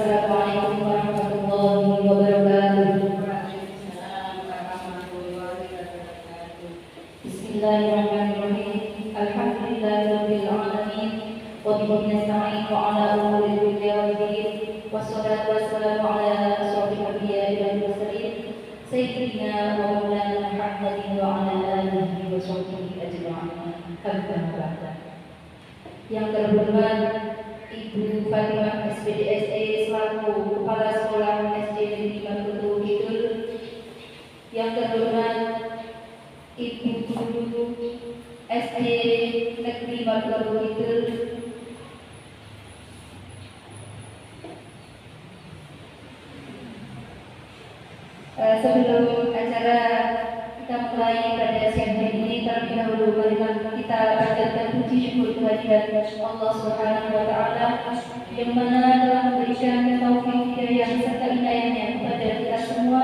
Assalamualaikum warahmatullahi wabarakatuh. Bismillahirrahmanirrahim. Alhamdulillahirabbil alamin. Wa bihi nasta'in wa ala umuri dunya waddin. Wassalatu wassalamu ala asyrofil anbiya'i wal mursalin sayyidina wa maulana Muhammadin wa ala alihi wa sahbihi ajma'in. Yang terhormat Ibu Fatimah SPDSE selaku Kepala Sekolah SD Negeri Batu Kidul, yang terhormat Ibu Guru SD Negeri Batu Kidul, sebelum acara kita mulai pada siang hari ini, terlebih dahulu marilah kita panjatkan puji syukur kehadirat Allah Subhanahu wa Ta'ala yang mana telah memberikan taufik hidayah serta inayahnya kepada kita semua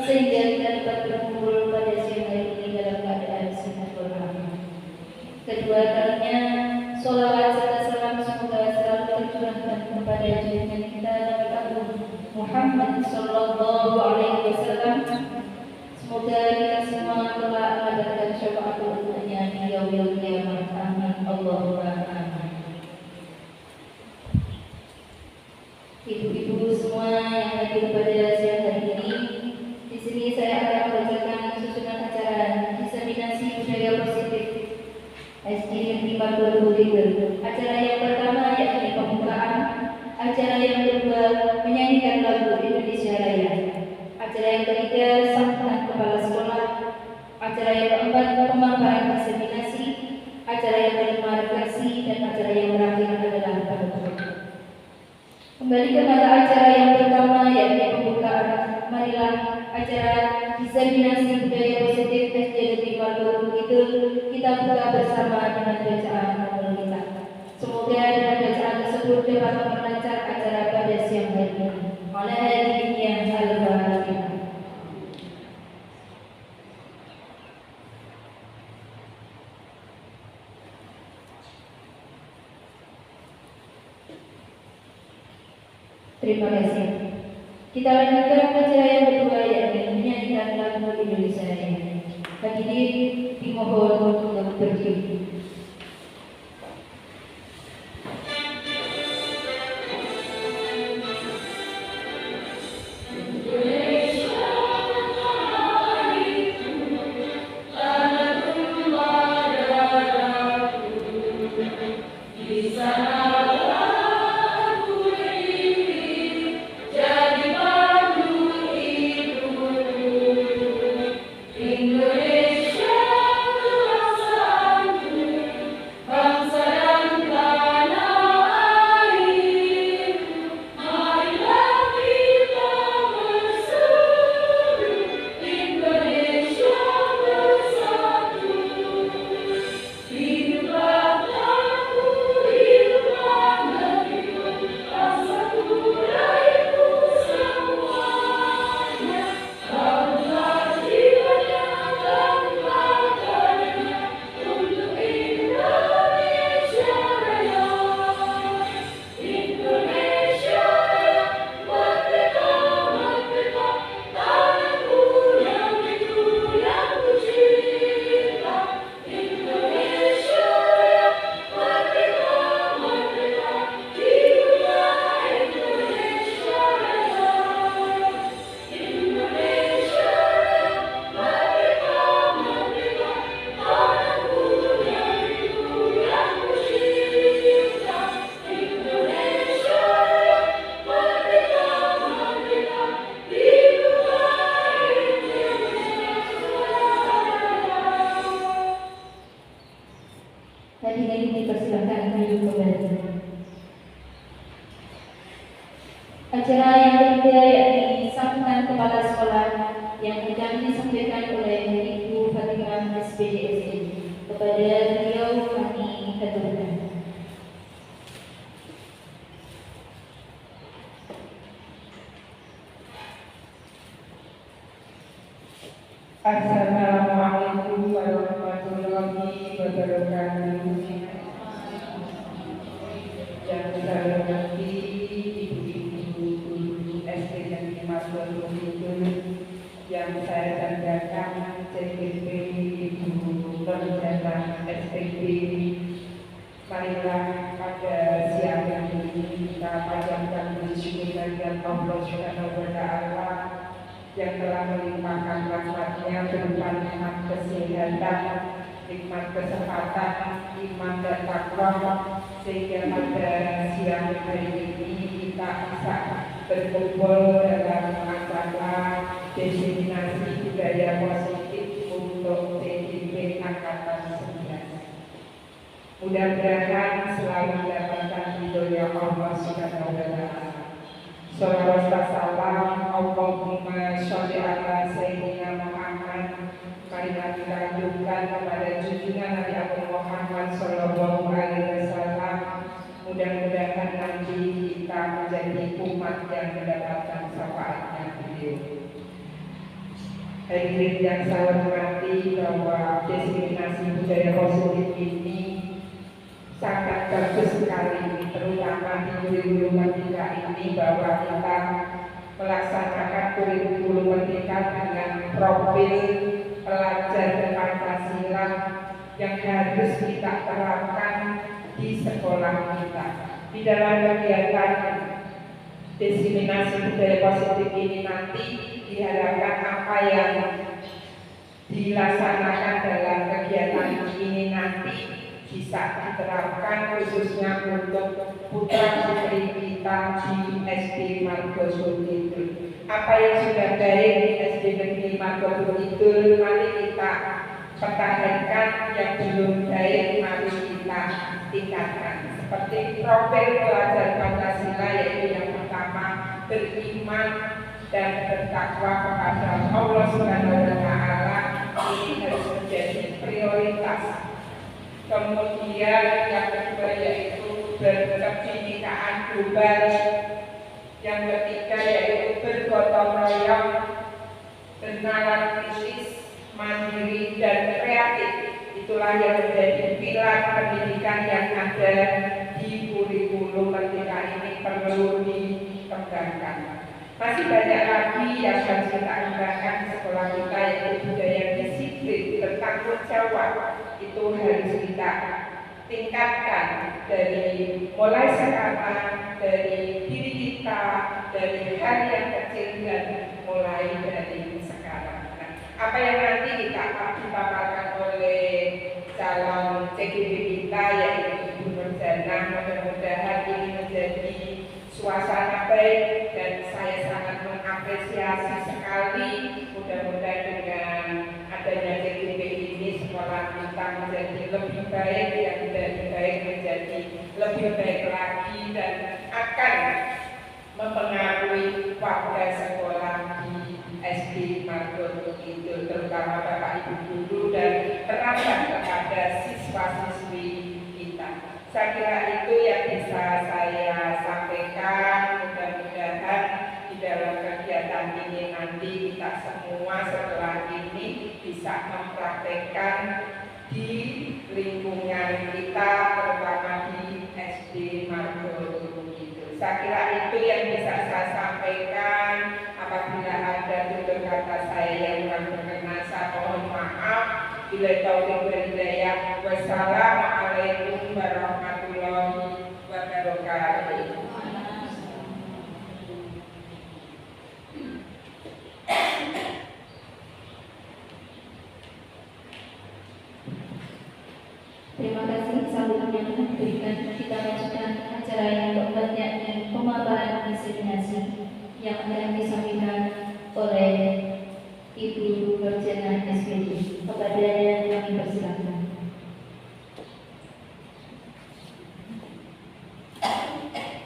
sehingga kita dapat berkumpul pada siang hari ini dalam keadaan sehat walafiat. Kedua kalinya, sholawat serta salam semoga selalu tercurahkan kepada junjungan kita Nabi Agung Muhammad Sallallahu Alaihi Wasallam. Semoga kita semua telah mendapatkan syafaat untuknya di yaumil qiyamah. Amin. Allahumma amin. Ibu-ibu semua yang hadir pada siang hari ini, di sini saya akan membacakan susunan acara diseminasi budaya positif SD Negeri Batu Kidul. Acara yang pertama yakni pembukaan, acara yang kedua menyanyikan lagu Indonesia Raya, acara yang ketiga sambutan kepala sekolah, acara yang keempat pemaparan diseminasi, acara yang kelima refleksi, dan acara yang terakhir adalah penutup. Kembali kepada acara yang pertama yakni pembukaan. Marilah acara diseminasi budaya positif SD Negeri Batu Kidul kita buka bersama dengan bacaan Nurul kita. Semoga dengan bacaan tersebut dapat memperlancar acara pada siang hari ini. Ala hadhihi al-Fatihah. Terima kasih. Kita lanjutkan acara yang kedua yakni menyanyikan lagu Indonesia Raya. Hadirin dimohon untuk berdiri. Hadirin dipersilakan duduk kembali. Acara yang ketiga yakni sambutan kepala sekolah yang akan disampaikan oleh Ibu Fatimah SPDSE. Kepada beliau kami haturkan. Assalamualaikum warahmatullahi wabarakatuh. Yang saya hormati ibu-ibu saya banggakan CGP Ibu Rencana SPB. Marilah pada siang hari ini kita panjatkan puji syukur kehadirat Allah Subhanahu wa Ta'ala yang telah melimpahkan rahmat-Nya berupa nikmat kesehatan, nikmat kesempatan, iman dan takwa, sehingga pada siang hari ini kita bisa berkumpul dalam acara diseminasi budaya positif untuk CGP Angkatan 11. Mudah-mudahan selalu mendapatkan ridhonya Allah Subhanahu wa Ta'ala. Shalawat dan salam Allahumma sholli ala sayyidina Muhammad. Marilah kita lanjutkan kepada junjungan Nabi Muhammad sallallahu alaihi wasallam. Mudah-mudahan nanti kita menjadi umat yang mendapatkan syafaatnya beliau. Hadirin yang saya hormati, bahwa diseminasi budaya positif ini sangat bagus sekali, terutama di kurikulum merdeka ini, bahwa kita melaksanakan kurikulum merdeka dengan profil pelajar Pancasila yang harus kita terapkan di sekolah kita. Di dalam kegiatan diseminasi budaya positif ini nanti diharapkan apa yang dilaksanakan dalam kegiatan ini nanti bisa diterapkan khususnya untuk putra putri kita di SD Margoso Kidul. Apa yang sudah baik di SD Negeri Margoso Kidul, mari kita pertahankan. Yang belum baik, mari kita tingkatkan. Seperti profil pelajar Pancasila, yaitu yang pertama beriman dan bertakwa kepada Allah Subhanahu wa Ta'ala, ini harus menjadi prioritas. Kemudian yang kedua yaitu berkebinekaan global. Yang ketiga yaitu bergotong royong, bernalar kritis, mandiri dan kreatif. Itulah yang menjadi pilar pendidikan yang ada di kurikulum merdeka ini, perlu dikembangkan. Masih banyak lagi yang harus kita kembangkan di sekolah kita, yaitu budaya disiplin, bertanggung jawab. Itu harus kita tingkatkan dari mulai sekarang, dari diri kita, dari hal yang kecil dan mulai dari sekarang. Nah, apa yang nanti kita dipaparkan oleh calon CGP kita, yaitu Ibu Rencana, mudah-mudahan ini menjadi suasana baik dan saya sangat mengapresiasi sekali. Mudah-mudahan dengan adanya CGP ini sekolah kita menjadi lebih baik, yang dari baik menjadi lebih baik lagi, dan akan mempengaruhi warga sekolah di SD Margoso Kidul, terutama Bapak Ibu guru dan terapkan kepada siswa-siswi kita. Saya kira itu yang bisa saya sampaikan. Mudah-mudahan di dalam kegiatan ini nanti kita semua setelah ini bisa mempraktekkan di lingkungan kita, terutama di SD Margoso Kidul. Saya kira itu yang bisa saya sampaikan. Apabila ada tutur kata saya yang kurang berkenan, saya mohon maaf. Bila taufiq wal hidayah. Wassalamualaikum warahmatullahi wabarakatuh. Terima kasih. Sambutan yang diberikan, kita lanjutkan acara yang keempat, yakni pemaparan diseminasi yang akan disampaikan oleh Ibu Rencana SPB. Kepadanya kami persilakan.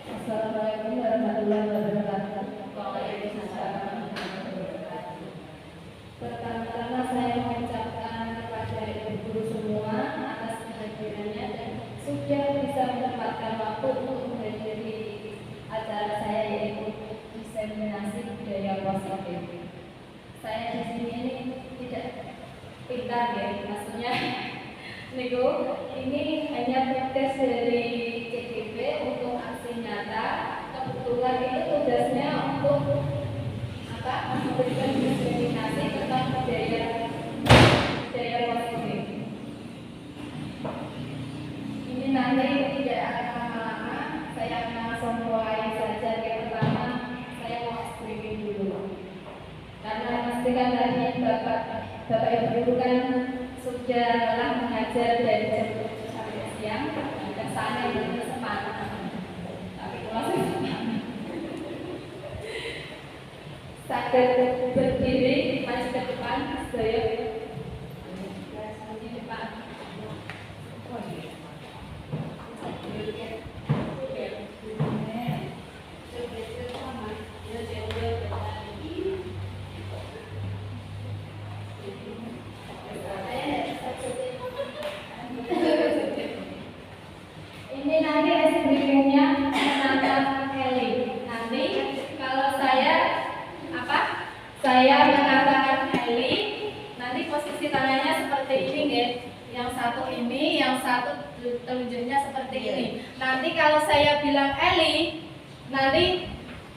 Assalamualaikum warahmatullahi wabarakatuh. Waalaikumsalam warahmatullahi wabarakatuh. Pertama-tama saya mengucapkan kepada ibu guru semua atas kehadirannya dan sudah bisa menyempatkan waktu untuk menghadiri acara saya, yaitu diseminasi budaya positif. Saya di sini tidak pintar ya, maksudnya ini hanya tugas dari CGP untuk aksi nyata. Kebetulan itu tugasnya untuk memberikan diskriminasi tentang budaya positif. Ini nanti tidak akan lama-lama, saya akan langsung mulai saja. Yang pertama, saya mau screening dulu. Karena pastikan tadi Bapak Ibu Guru kan sudah telah mengajar dari jam 7 sampai siang, dan sana itu semangat. Tapi masih semangat. Sakit berdiri, maju ke depan, saya di depan. Ini nanti esprimiumnya menatap Eli. Nanti kalau saya mengatakan Eli, nanti posisi tangannya seperti ini, guys. Yang satu ini, yang satu telunjuknya seperti ini. Nanti kalau saya bilang Eli, nanti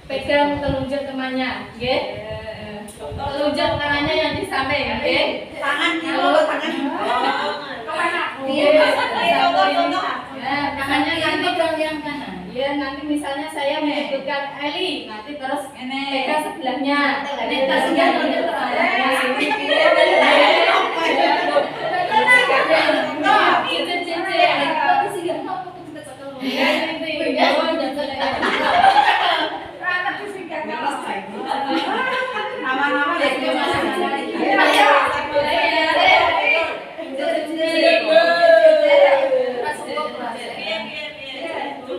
pegang telunjuk temannya, guys. Telunjuk tangannya yang di samping, guys. Tangan dulu, tangan. Kemana? Tangannya nanti pegang yang kanan. Ya, nanti misalnya saya menyebutkan Eli, nanti terus pegang sebelahnya. Ini tasnya telunjuk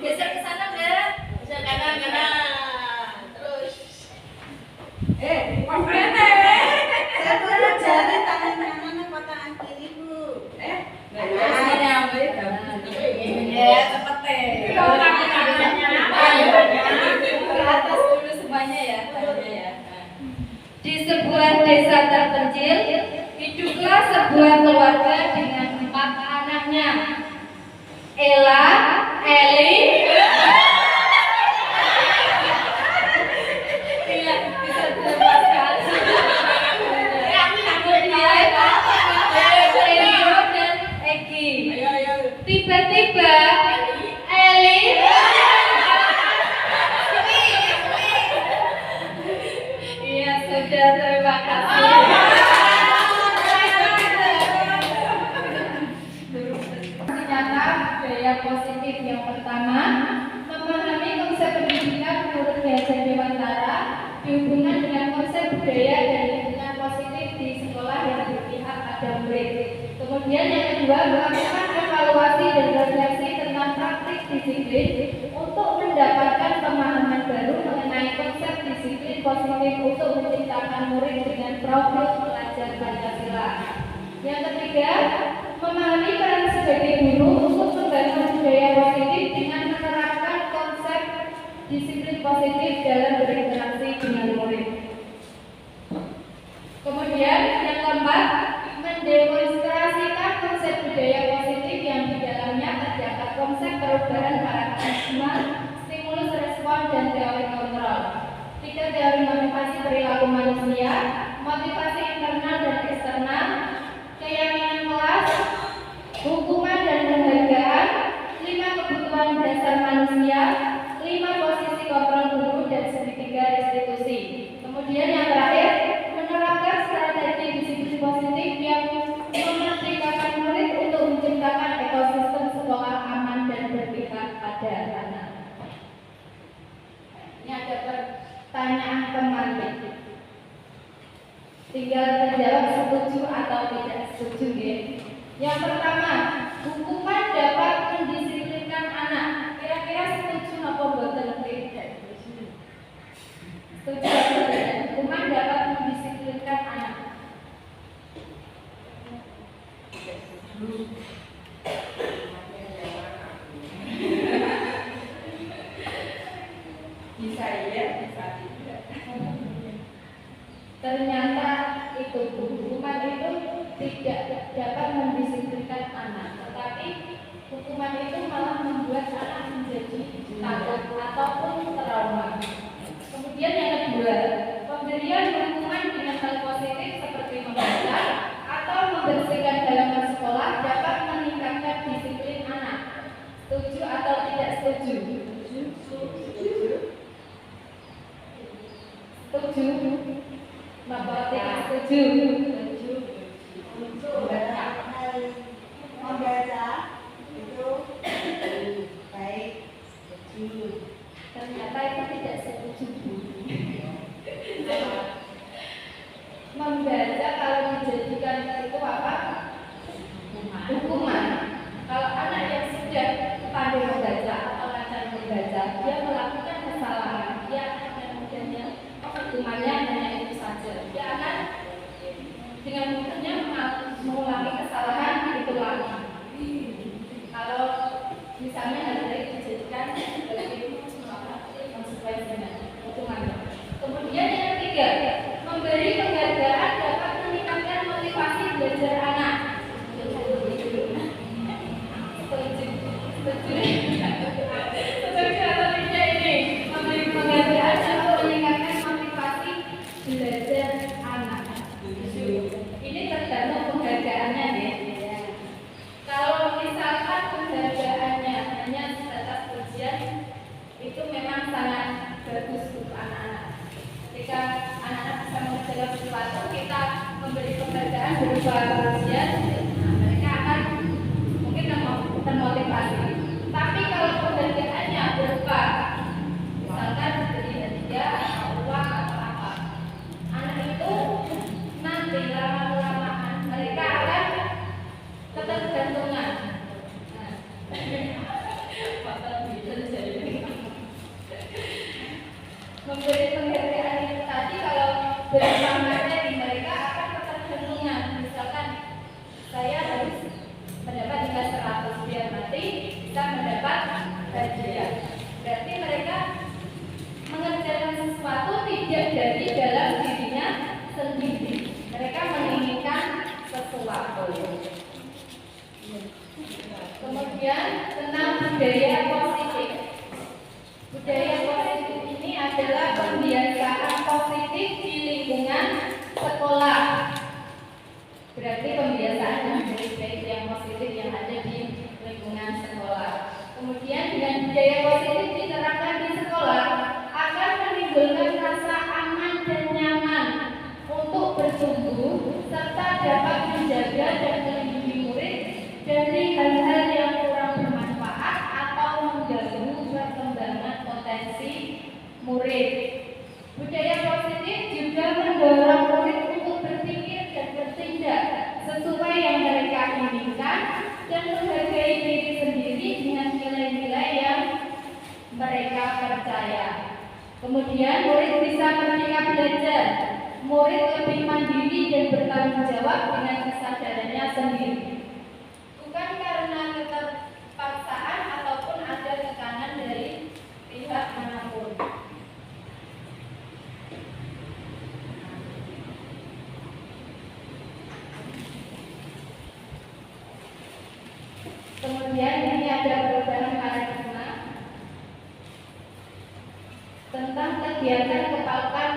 geser ke sana enggak? Geser kanan. Terus. Saya punya jari tangan kanan apa tangan kiri, Bu? Ke atas dulu semuanya ya. Di sebuah desa terpencil, hiduplah sebuah keluarga dengan 4 anaknya. Ella, Eli, bisa dilepaskan. Elio dan Eki. Tiba-tiba Eli, iya sudah, terima kasih. Ternyata budaya positif yang pertama, memahami konsep pendidikan menurut Yayasan Dewantara dihubungkan dengan konsep budaya dan lingkungan positif di sekolah yang berpihak pada murid. Kemudian yang kedua, melakukan evaluasi dan refleksi tentang praktik disiplin untuk mendapatkan pemahaman baru mengenai konsep disiplin positif untuk menciptakan murid dengan profil pelajar Pancasila. Yang ketiga, memahami peran sebagai guru untuk membangun budaya positif dengan menerapkan konsep disiplin positif dalam berinteraksi dengan murid. Kemudian yang keempat, mendemonstrasikan konsep budaya positif yang di dalamnya terdapat konsep perubahan paradigma, stimulus respon, dan teori kontrol. 3, teori motivasi perilaku manusia, motivasi internal dan eksternal, keyakinan kelas, hukuman dan penghargaan, 5 kebutuhan dasar manusia, 5 posisi kontrol guru, dan segitiga restitusi. Kemudian yang terakhir, menerapkan strategi disiplin positif yang memerdekakan murid untuk menciptakan ekosistem sekolah aman dan berpihak pada anak. Ini ada pertanyaan kembali. Tinggal terjawab setuju atau tidak setuju, ya. Yang pertama, hukuman dapat mendisiplinkan anak. Kira-kira setuju apa boten? Setuju atau tidak? Hukuman dapat mendisiplinkan anak. Bisa iya, bisa tidak. Ternyata itu hukuman itu tidak dapat mendisiplinkan anak, tetapi hukuman itu malah membuat anak menjadi takut ataupun trauma. Kemudian yang kedua, pemberian hal positif seperti membaca atau membersihkan halaman sekolah dapat meningkatkan disiplin anak. Setuju atau tidak setuju? Setuju? Bapak tidak setuju? Untuk membaca itu baik. Ternyata itu tidak setuju. Membaca kalau dijadikan itu apa? Hukuman. Kalau anak yang sudah pandai membaca atau lancar membaca, dia melakukan kesalahan, dia akan kemudiannya hukumannya hanya itu saja. Dia akan dengan mudahnya mengulangi kesalahan itu lagi. Kalau misalnya hal itu dijadikan sebagai konsekuensinya, hukumannya. Kemudian yang ketiga, memberi penghargaan dapat meningkatkan motivasi belajar anak. Setuju atau tidak ini? Memberi penghargaan dapat meningkatkan motivasi belajar anak. Ini tergantung penghargaannya ya. Kalau misalkan penghargaannya hanya sebatas ujian, itu memang sangat bagus untuk anak-anak. Ketika anak-anak bisa mengerjakan sesuatu, kita memberi penghargaan berupa ujian, mereka akan mungkin termotivasi. Tapi kalau penghargaannya berupa misalkan beri hadiah atau uang atau apa, anak itu nanti lama-lamaan mereka akan ketergantungan. Memberi penghargaan itu tadi kalau berupa materi mereka akan ketergantungan. Misalkan saya harus mendapat nilai 100 biar nanti bisa mendapat hadiah. Berarti mereka mengerjakan sesuatu tidak dari dalam dirinya sendiri. Mereka menginginkan sesuatu. Kemudian tentang budaya positif. Budaya positif ini adalah pembiasaan positif di lingkungan sekolah. Berarti pembiasaan yang baik yang positif yang ada di lingkungan sekolah. Kemudian dengan budaya positif diterapkan di sekolah akan menimbulkan rasa aman dan nyaman untuk bertumbuh serta dapat menjaga dan melindungi murid dari hal-hal yang kurang bermanfaat atau mengganggu perkembangan potensi murid. Budaya positif juga mendorong murid untuk berpikir dan bertindak sesuai yang mereka inginkan dan menghargai diri sendiri dengan nilai-nilai yang mereka percaya. Kemudian murid bisa merdeka belajar. Murid lebih mandiri dan bertanggung jawab dengan kesadarannya sendiri. Bukan karena keterpaksaan ataupun ada tekanan dari pihak manapun. Kemudian ini ada perubahan paradigma tentang kegiatan mengepalkan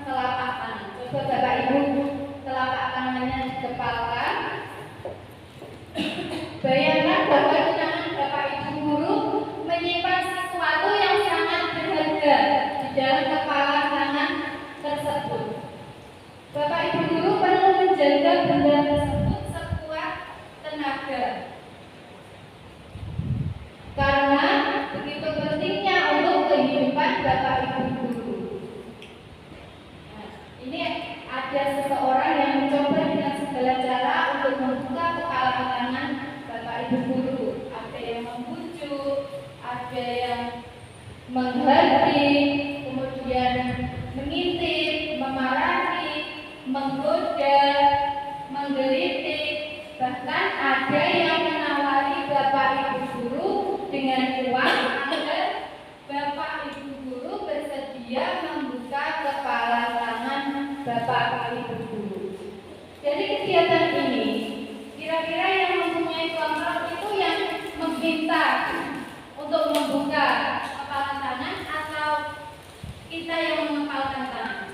telapak tangan. Coba Bapak Ibu telapak tangannya dikepalkan. Bayangkan bahwa di tangan Bapak Ibu guru menyimpan sesuatu yang sangat berharga di dalam kepala tangan tersebut. Bapak Ibu guru perlu menjaga benda tersebut sekuat tenaga. Karena begitu pentingnya untuk kehidupan Bapak Ibu guru. Nah, ini ada seseorang yang mencoba dengan segala cara untuk membuka kepala tangan Bapak Ibu guru. Ada yang membujuk, ada yang menghardik, kemudian mengintip, memarahi, menggoda, menggelitik, bahkan ada yang menawari Bapak Ibu guru dengan uang agar Bapak Ibu guru bersedia membuka kepala tangan Bapak Ibu guru. Dari kegiatan ini, kira-kira yang mempunyai kontrol itu yang meminta untuk membuka kepala tangan atau kita yang mengepalkan tangan?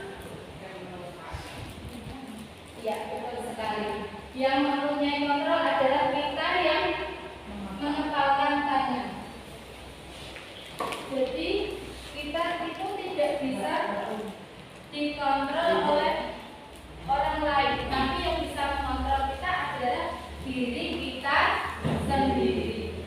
Ya, betul sekali. Yang mempunyai kontrol adalah kita yang mengepalkan tangan. Jadi kita itu tidak bisa dikontrol oleh orang lain, tapi yang bisa mengontrol kita adalah diri kita sendiri.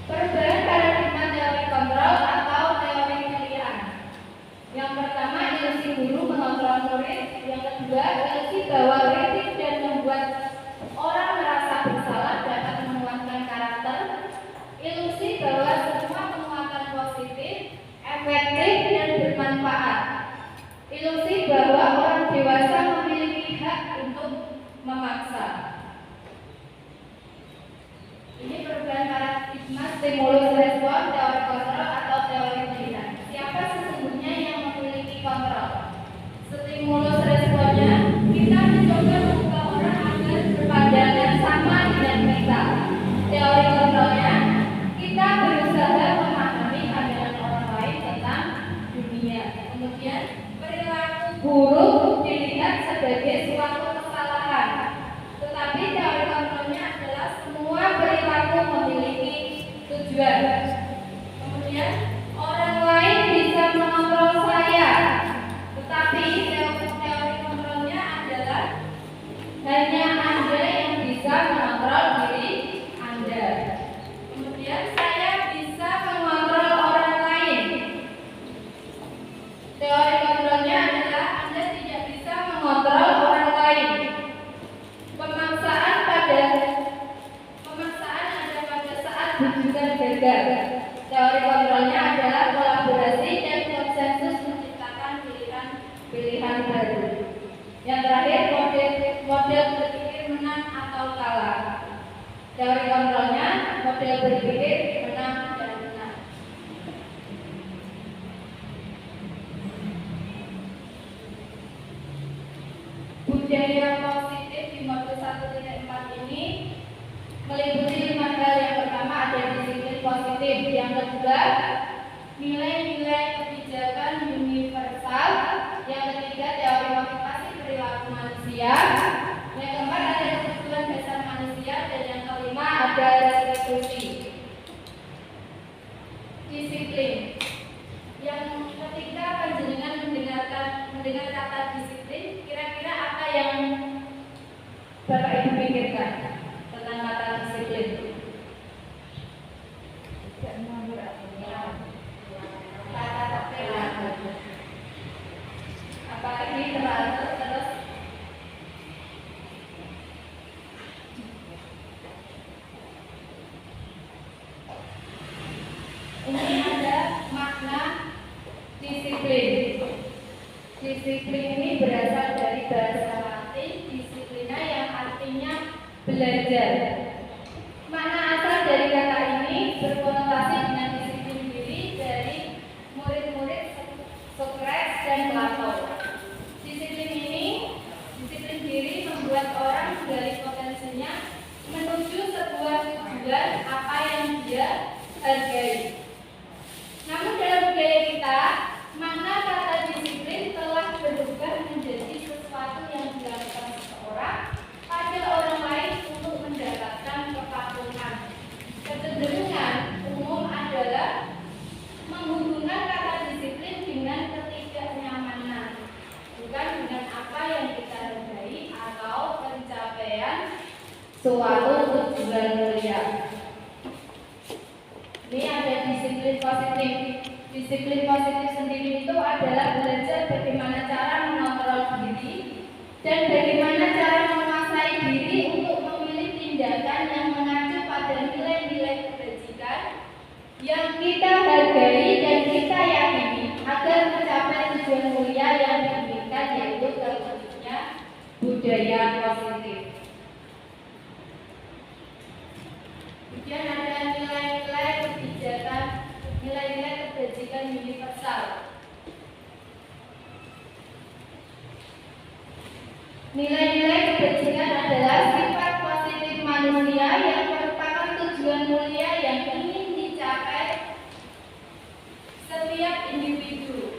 Perubahan paradigma teori kontrol atau teori pilihan. Yang pertama, ilusi guru mengontrol murid. Yang kedua, ilusi bahwa kritik dan membuat orang merasa bersalah dapat menguatkan karakter. Ilusi bahwa semua penguatan positif, efektif dan bermanfaat. Ilusi bahwa orang dewasa memiliki hak untuk memaksa. Ini perubahan paradigma stimulus respon, teori kontrol atau teori pilihan. Siapa sesungguhnya yang memiliki kontrol? Stimulus responnya, kita mencoba membuka orang agar berpandangan sama dengan kita. Teori kontrolnya, kita berusaha memahami pandangan orang lain tentang dunia. Kemudian perilaku buruk dilihat sebagai suatu kesalahan. Tetapi teori kontrolnya adalah semua perilaku memiliki tujuan. Kemudian orang lain bisa mengontrol saya, tetapi teori kontrolnya adalah hanya Anda yang bisa mengontrol diri Anda. Kemudian saya bisa mengontrol orang lain. Teori kontrolnya adalah Anda tidak bisa mengontrol orang lain. Pemaksaan ada pada saat bujukan gagal. Teori kontrolnya adalah kolaborasi dan konsensus menciptakan pilihan baru. Yang terakhir, model berpikir menang atau kalah. Teori kontrolnya model berpikir menang dan menang. Budaya positif di modul 1.4 ini meliputi 5 hal. Yang pertama ada disiplin positif. Yang kedua, nilai-nilai kebijakan universal. Yang ketiga, teori motivasi perilaku manusia. Yang keempat ada kebutuhan dasar manusia. Dan yang kelima ada restitusi. Disiplin. Yang ketika panjenengan mendengar kata disiplin, kira-kira apa yang Bapak Ibu pikirkan tentang kata disiplin? Kata perilaku. Apalagi teratur terus. Ini ada makna disiplin. Disiplin ini berasal dari bahasa Latin disiplina yang artinya belajar. Makna asal dari kata ini berkonotasi dengan disiplin diri dari murid-murid Socrates dan Plato. Disiplin diri membuat orang menggali potensinya menuju sebuah tujuan apa yang dia hargai. Namun dalam budaya kita, makna kata disiplin telah berubah menjadi sesuatu yang dilakukan seseorang pada orang lain untuk mendapatkan kepatuhan. Kecenderungan umum adalah menghubungkan kata disiplin dengan ketidaknyamanan, bukan dengan apa yang kita hargai atau pencapaian suatu tujuan mulia. Ini ada disiplin positif. Disiplin positif sendiri itu adalah belajar bagaimana cara mengontrol diri dan bagaimana cara menguasai diri untuk memilih tindakan yang mengacu pada nilai-nilai kebajikan yang kita hargai dan kita yakini agar mencapai tujuan mulia yang diinginkan, yaitu terwujudnya budaya positif. Kemudian ada nilai-nilai kebijakan, nilai-nilai kebajikan universal. Nilai-nilai kebajikan adalah sifat positif manusia yang merupakan tujuan mulia yang ingin dicapai setiap individu.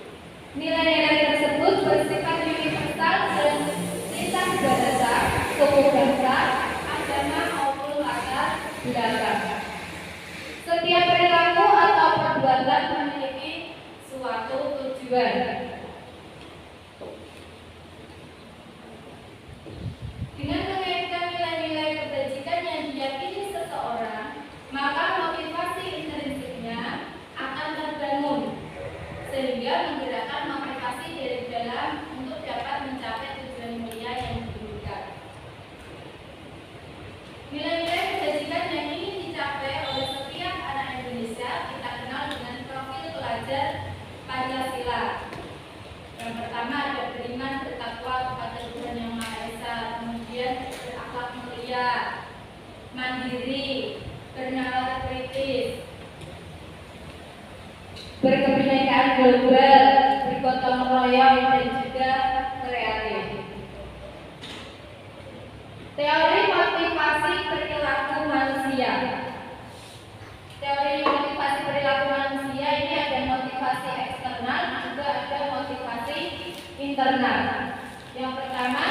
perilaku atau perbuatan memiliki suatu tujuan. Dengan mengaitkan nilai-nilai kebajikan yang diyakini seseorang, maka motivasi intrinsiknya akan terbangun, sehingga menggerakkan motivasi dari dalam untuk dapat mencapai tujuan mulia yang diinginkan. Nilai-nilai kebajikan yang ingin dicapai oleh setiap anak Indonesia kita kenal dengan profil pelajar Pancasila. Yang pertama ada beriman, bertakwa kepada Tuhan Yang Maha Esa, kemudian berakhlak mulia, mandiri, bernalar kritis, berkebinekaan global, bergotong royong, dan juga kreatif. Teori motivasi perilaku manusia. Teori motivasi perilaku manusia ini ada motivasi eksternal, juga ada motivasi internal. Yang pertama,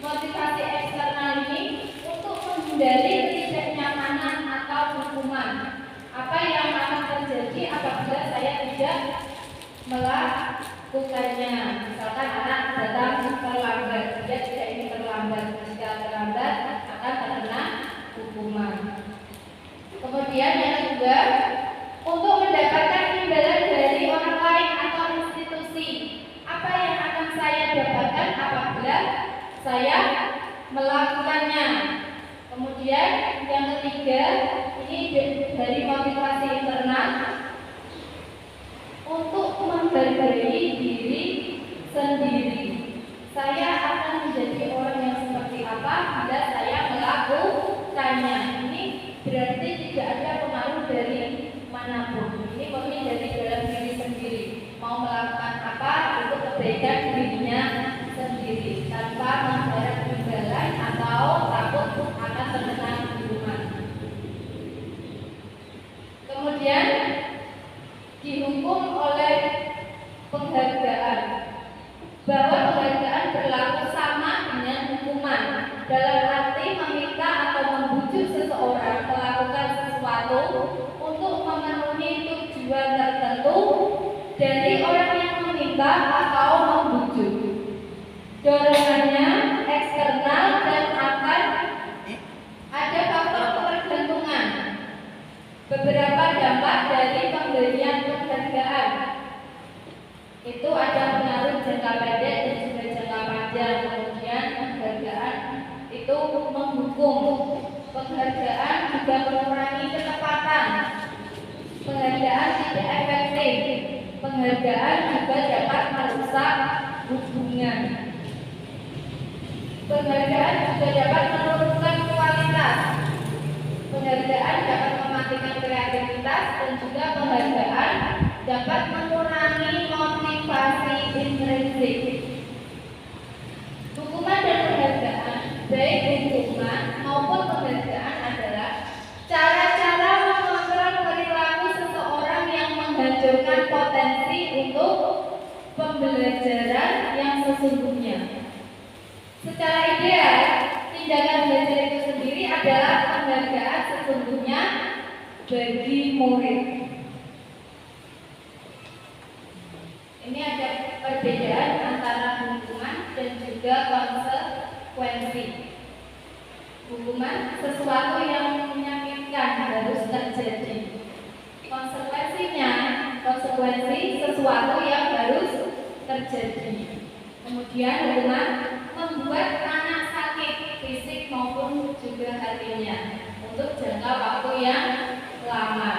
motivasi eksternal ini untuk menghindari ketidaknyamanan atau hukuman. Apa yang akan terjadi apabila saya tidak melakukannya? Misalkan anak datang terlambat, dia tidak ingin terlambat. Jika terlambat akan terkena hukuman. Kemudian yang kedua, untuk mendapatkan imbalan dari orang lain atau institusi. Apa yang akan saya dapatkan apabila saya melakukannya? Kemudian yang ketiga, ini dari motivasi internal untuk menghargai diri sendiri. Saya akan menjadi orang yang seperti apa bila saya melakukannya. Ini berarti tidak ada pengaruh dari manapun. Ini murni dari dalam diri sendiri. Mau melakukan apa untuk kebaikan dirinya sendiri tanpa mengharap imbalan atau takut akan terkena hukuman. Kemudian dihukum oleh penghargaan, bahwa penghargaan berlaku sama dengan hukuman, dalam arti meminta atau membujuk seseorang melakukan sesuatu untuk memenuhi tujuan tertentu dari orang yang meminta atau membujuk. Dorongannya eksternal dan akan ada faktor ketergantungan. Beberapa dampak dari pemberian penghargaan itu ada pengaruh jangka pendek dan juga jangka panjang. Kemudian penghargaan itu menghukum. Penghargaan juga mengurangi ketepatan. Penghargaan tidak efektif. Penghargaan juga dapat merusak hubungan. Penghargaan juga dapat menurunkan kualitas. Penghargaan dapat mematikan kreativitas dan juga penghargaan dapat mengurangi motivasi intrinsik. Hukuman dan penghargaan, baik hukuman maupun penghargaan adalah cara-cara mengontrol perilaku seseorang yang menghancurkan potensi untuk pembelajaran yang sesungguhnya. Secara ideal, tindakan belajar itu sendiri adalah penghargaan sesungguhnya bagi murid. Ini ada perbedaan antara hukuman dan juga konsekuensi. Hukuman sesuatu yang menyakitkan harus terjadi. Konsekuensi sesuatu yang harus terjadi. Kemudian hukuman membuat anak sakit fisik maupun juga hatinya untuk jangka waktu yang lama.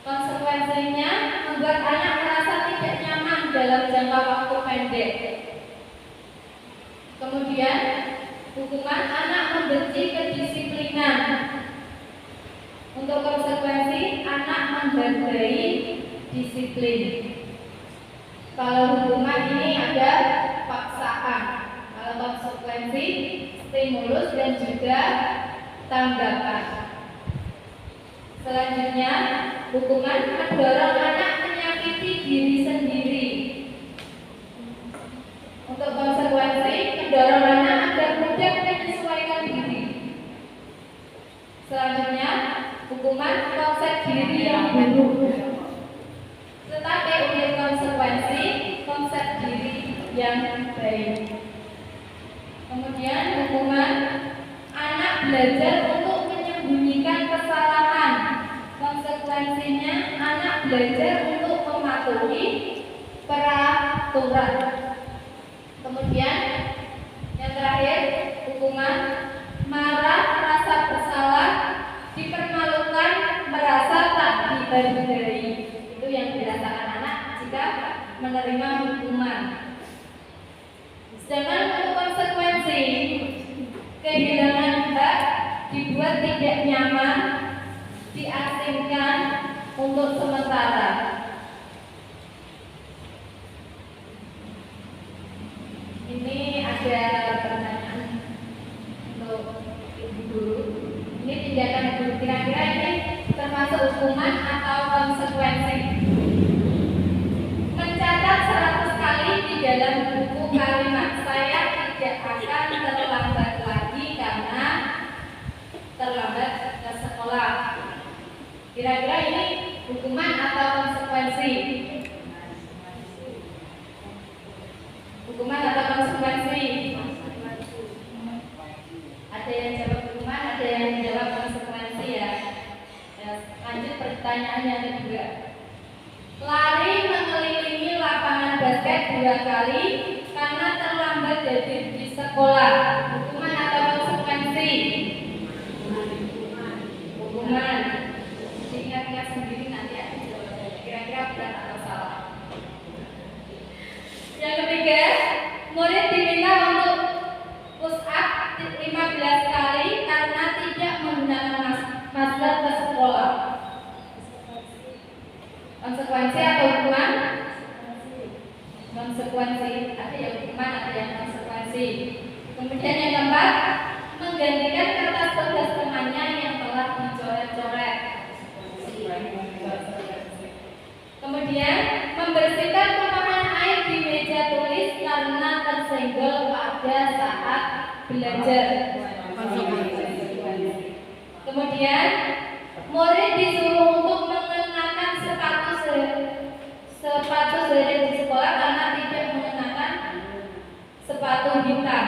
Konsekuensinya membuat anak merasa tidak nyaman dalam jangka waktu pendek. Kemudian hukuman anak membenci kedisiplinan. Untuk konsekuensi anak menghargai disiplin. Kalau hukuman ini ada paksaan. Kalau konsekuensi stimulus dan juga tanggapan. Selanjutnya, hukuman mendorong anak menyakiti diri sendiri. Untuk konsekuensi, mendorong anak agar mudah menyesuaikan diri. Selanjutnya, hukuman konsep diri yang buruk. Tetapi untuk konsekuensi konsep diri yang baik. Kemudian hukuman anak belajar untuk menyembunyikan kesalahan. Konsekuensinya anak belajar untuk mematuhi peraturan. Kemudian yang terakhir hukuman marah, rasa bersalah, dipermalukan, merasa tak dihargai. Itu yang dirasakan anak jika menerima hukuman. Sedangkan untuk konsekuensi kehilangan hak, dibuat tidak nyaman, diasingkan untuk sementara. Ini ada pertanyaan untuk ibu guru. Ini tindakan guru, kira-kira ini termasuk hukuman atau konsekuensi? Mencatat 100 kali di dalam buku kalimat saya tidak akan terlambat lagi karena terlambat ke sekolah. Kira-kira ini hukuman atau konsekuensi? Hukuman atau konsekuensi? Ada yang jawab hukuman, ada yang jawab konsekuensi ya. Lanjut pertanyaan yang kedua. Lari mengelilingi lapangan basket 2 kali karena terlambat di sekolah. Hukuman atau konsekuensi? Hukuman. Ingat-ingat sendiri nanti aku jawabnya. Kira-kira benar atau salah? Yang ketiga, murid diminta untuk push up 15 kali karena tidak menggunakan masker ke sekolah. Konsekuensi atau hukuman? Konsekuensi. Ada yang hukuman, ada yang konsekuensi. Kemudian yang keempat, menggantikan kertas tugas temannya yang telah dicoret-coret. Kemudian membersihkan tumpahan air di meja tulis karena tersenggol pada saat belajar. Kemudian murid disuruh untuk mengenakan sepatu sehari di sekolah karena tidak mengenakan sepatu hitam.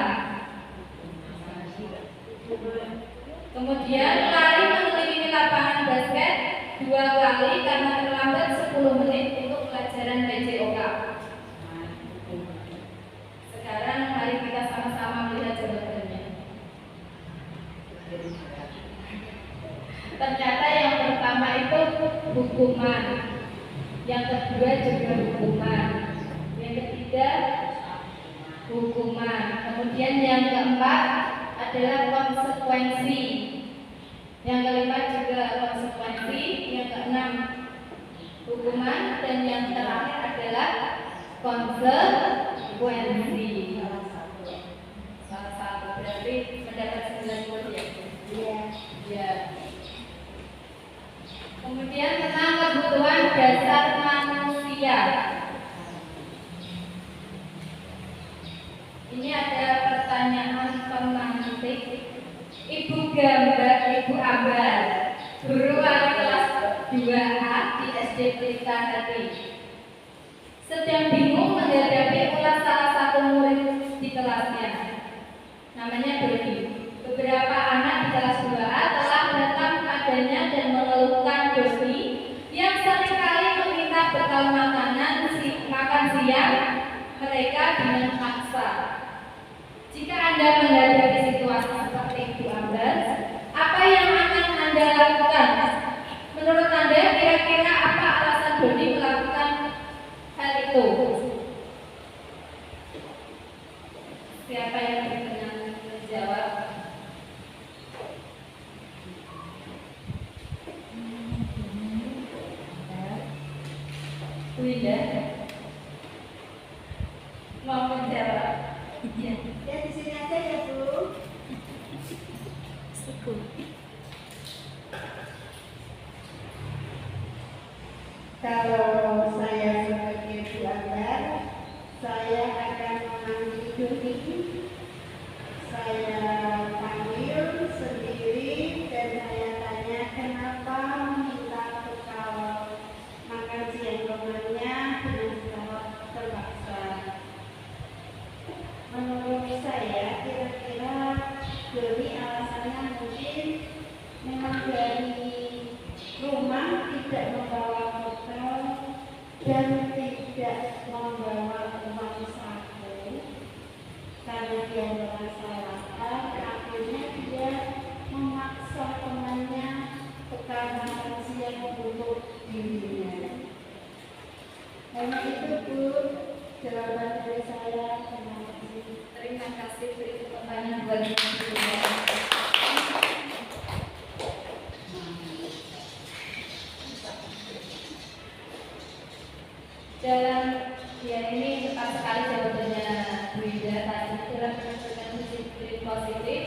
Kemudian lari mengelilingi lapangan basket 2 kali karena terlambat 10 menit untuk pelajaran PJOK. Sekarang mari kita sama-sama melihat jawabannya. Ternyata yang pertama itu hukuman, yang kedua juga hukuman, yang ketiga hukuman, kemudian yang keempat adalah konsekuensi, yang kelima juga konsekuensi, yang keenam hukuman, dan yang terakhir adalah konsekuensi. Salah satu berarti mendapat 9 ya. Iya. Kemudian tentang kebutuhan dasar manusia. Ini ada pertanyaan pemantik. Ibu Ambar, guru wali kelas 2A di SD Pelita Hati, sedang bingung menghadapi ulas salah satu murid di kelasnya. Namanya Dodi. Beberapa anak di kelas 2A telah datang padanya dan mengeluhkan Dodi yang seringkali meminta bekal makan siang mereka dengan paksa. Jika Anda menghadapi situasi seperti itu, apa yang akan Anda lakukan? Menurut Anda, kira-kira apa alasan Dodi melakukan hal itu? Siapa yang berkenan menjawab? Winda mau menjawab? Ya di sini aja ya Bu. Kalau saya sebagai Bu Ambar, saya akan mengambil Dodi, saya panggil sendiri dan saya tanya bertanya kenapa meminta bekal makan siang temannya dengan sangat terpaksa. Menurut saya kira-kira Doni alasannya mungkin memang dari rumah tidak membawa bekal dan tidak membawa uang saku karena dia merasa lapar. Akhirnya dia memaksa temannya bekal makan siang untuk dirinya. Hanya itu Bu jawaban dari saya. Terima kasih beri pertanyaan buat Ibu. Dalam ya ini tepat sekali jawabannya Bu Ida tadi dalam menentukan disiplin positif.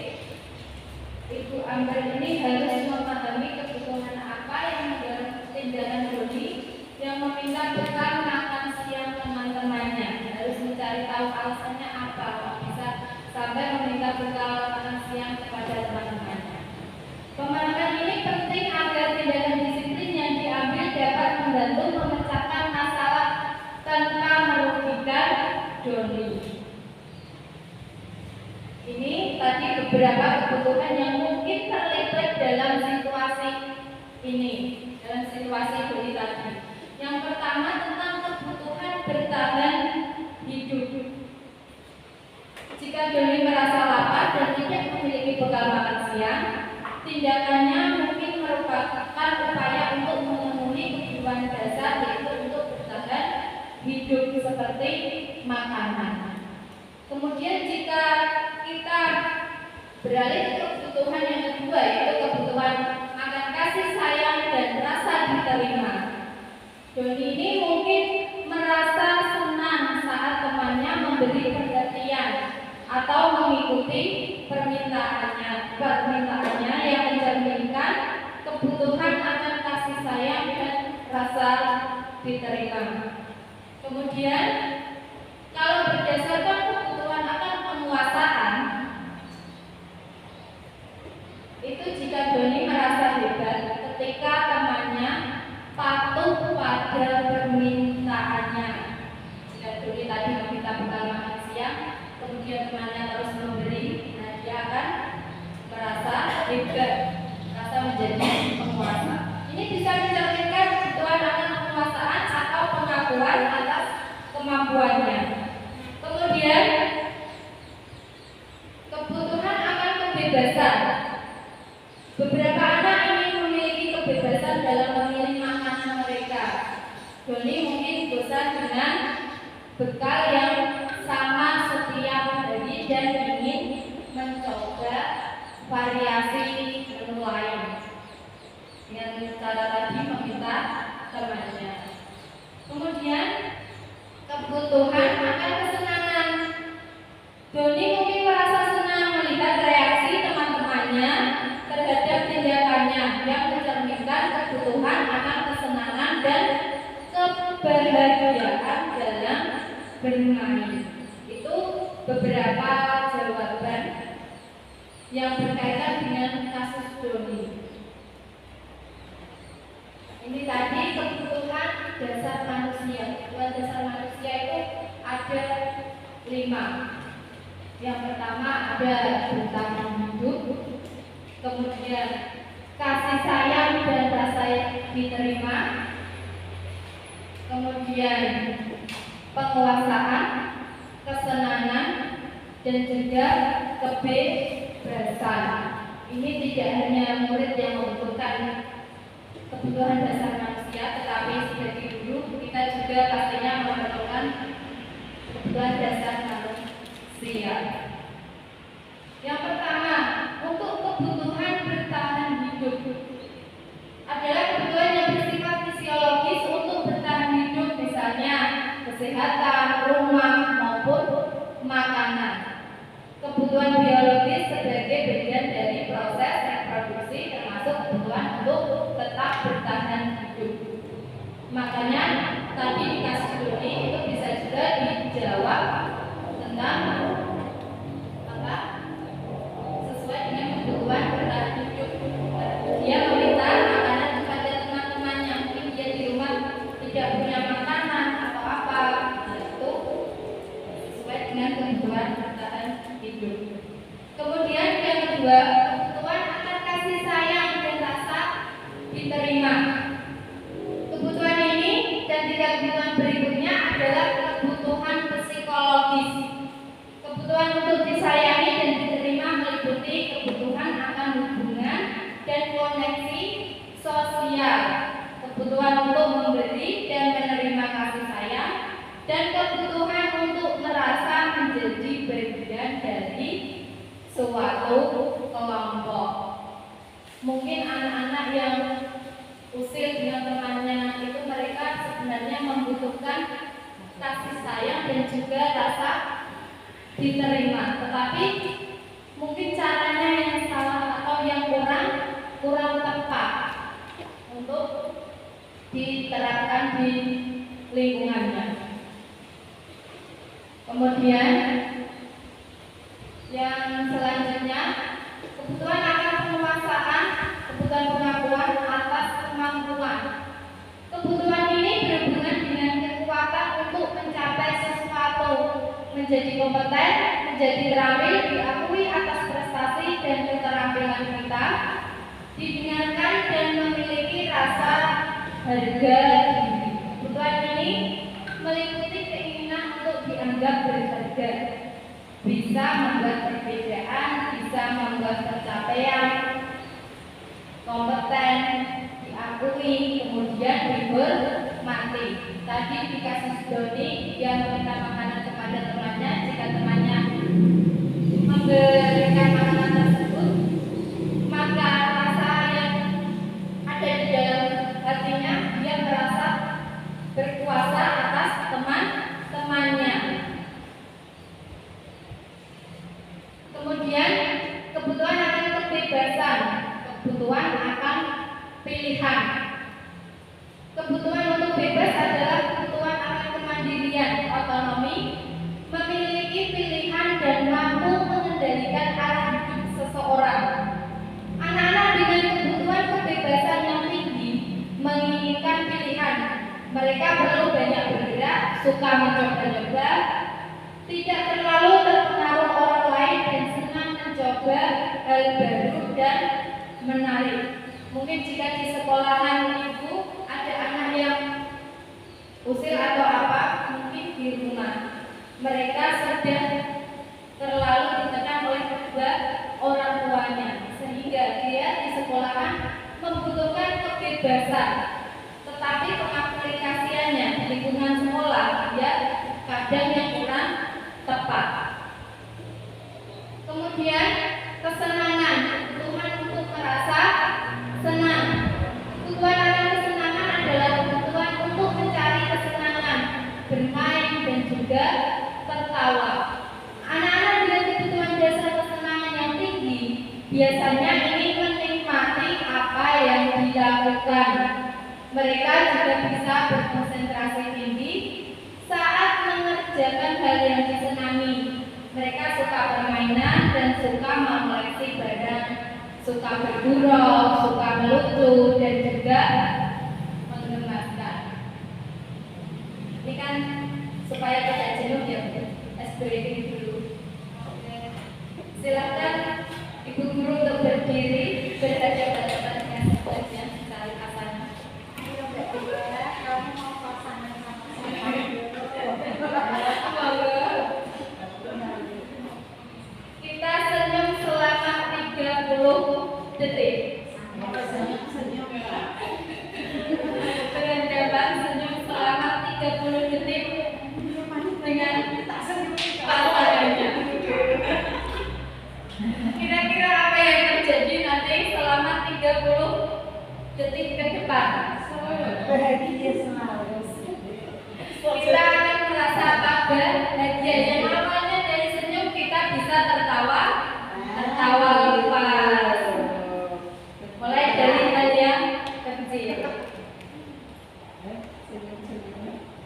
Ibu Amber ini harus memahami kebutuhan apa yang dalam tindakan Doni yang meminta bekal makan siang teman-temannya. Harus mencari tahu alasannya apa bisa sampai meminta bekal makan siang kepada teman-temannya. Pemahaman ini penting agar tindakan disiplin yang diambil dapat membantu memecahkan masalah tanpa merugikan Doni. Ini tadi beberapa kebutuhan yang mungkin terlibat dalam situasi ini, dalam situasi Doni tadi. Yang pertama tentang kebutuhan bertahan hidup. Jika Doni merasa lapar dan tidak memiliki bekal makan siang, tindakannya mungkin merupakan upaya untuk memenuhi kebutuhan dasar, yaitu untuk bertahan hidup seperti makanan. Kemudian jika kita beralih ke kebutuhan yang kedua, yaitu kebutuhan akan kasih sayang dan rasa diterima. Doni ini mungkin merasa senang saat temannya memberi perhatian atau mengikuti permintaannya yang mencerminkan kebutuhan akan kasih sayang dan rasa diterima. Kemudian kalau berdasarkan kebutuhan akan penguasaan, itu jika Doni merasa hebat ketika temannya patuh pada permintaannya. Jika Doni tadi meminta bekal makan siang, kemudian temannya terus memberi, nah dia akan merasa hebat, merasa menjadi penguasa. Ini bisa mencerminkan kebutuhan akan penguasaan atau pengakuan atas kemampuannya. Kemudian kebutuhan akan kebebasan. Beberapa anak ingin memiliki kebebasan dalam memilih makanan mereka. Doni mungkin bosan dengan bekal yang sama setiap hari dan ingin mencoba variasi menu lain dengan cara tadi meminta temannya. Kemudian kebutuhan akan kesenangan. Doni mungkin merasa senang melihat reaksi teman-temannya terhadap tindakannya yang mencerminkan kebutuhan akan kesenangan dan kebahagiaan dalam bermain. Itu beberapa jawaban yang berkaitan dengan kasus Doni. Ini tadi kebutuhan dasar manusia. Kebutuhan dasar manusia itu ada 5. Yang pertama ada bertahan hidup, kemudian kasih sayang dan rasa diterima, kemudian penguasaan, kesenangan, dan juga kebebasan. Ini tidak hanya murid yang membutuhkan kebutuhan dasar manusia, tetapi sebagai guru kita juga pastinya memerlukan kebutuhan dasar manusia. Yang pertama, untuk kebutuhan bertahan hidup adalah kebutuhan yang bersifat fisiologis untuk bertahan hidup, misalnya kesehatan, rumah, maupun makanan. Kebutuhan biologis sebagai bagian dari proses reproduksi termasuk kebutuhan untuk tetap bertahan hidup. Makanya tadi di kasus Doni itu bisa juga dijawab tentang apa sesuai dengan kebutuhan bertahan hidup. Dia meminta kebutuhan berikutnya adalah kebutuhan psikologis. Kebutuhan untuk disayangi dan diterima meliputi kebutuhan akan hubungan dan koneksi sosial, kebutuhan untuk memberi dan menerima kasih sayang, dan kebutuhan untuk merasa menjadi bagian dari suatu kelompok. Mungkin anak-anak yang usil dengan temannya itu mereka sebenarnya membutuhkan kasih sayang dan juga rasa diterima, tetapi mungkin caranya yang salah atau yang kurang tepat untuk diterapkan di lingkungannya. Kemudian yang selanjutnya, kebutuhan akan penguasaan, kebutuhan pengakuan atas kemampuan. Kebutuhan ini berhubungan dengan kekuatan untuk mencapai sesuatu, menjadi kompeten, menjadi terampil, diakui atas prestasi dan keterampilan kita, didengarkan dan memiliki rasa harga diri. Kebutuhan ini meliputi keinginan untuk dianggap berharga, bisa membuat perbedaan, bisa membuat pencapaian, kompeten, diakui, kemudian dihormati. Tadi dikasih Doni yang meminta makanan kepada temannya, jika temannya memberikan makanan tersebut, maka rasa yang ada di dalam hatinya, dia merasa berkuasa atas teman-temannya. Kemudian kebutuhan akan kebebasan, kebutuhan akan pilihan. Kebutuhan untuk bebas adalah kebutuhan akan kemandirian, otonomi, memiliki pilihan dan mampu mengendalikan arah hidup seseorang. Anak-anak dengan kebutuhan kebebasan yang tinggi menginginkan pilihan. Mereka perlu banyak bergerak, suka mencoba-coba, tidak terlalu terpengaruh orang lain dan senang mencoba hal baru dan menarik. Mungkin jika di sekolahan ibu ada anak yang usil atau apa, mungkin di rumah mereka sudah terlalu ditekan oleh kedua orang tuanya, sehingga dia di sekolahan membutuhkan kebebasan, tetapi pengaplikasiannya di lingkungan sekolah dia kadang yang kurang tepat. Kemudian kesenangan, kebutuhan untuk merasa senang. Kebutuhan akan kesenangan adalah kebutuhan untuk mencari kesenangan, bermain dan juga tertawa. Anak-anak dengan kebutuhan dasar kesenangan yang tinggi biasanya ingin menikmati apa yang dilakukan. Mereka juga bisa berkonsentrasi tinggi saat mengerjakan hal yang disenangi. Mereka suka permainan dan suka mengoleksi barang, suka bergurau, suka melucu dan juga menggemaskan. Ini kan supaya tidak jenuh ya, breathing dulu. Silakan Ibu Guru untuk berdiri berhadapan-hadapan dengan sebagian sekali asana. Kamu mau pasangan Kita senyum selama 30 detik. Berhadapan senyum selama 30 detik dengan pasangannya. Kira-kira apa yang terjadi nanti selama 30 detik ke depan? bahagia selalu. Kita akan merasa bahagia. Yang awalnya dari senyum kita bisa tertawa lepas. Mulai dari hal yang kecil.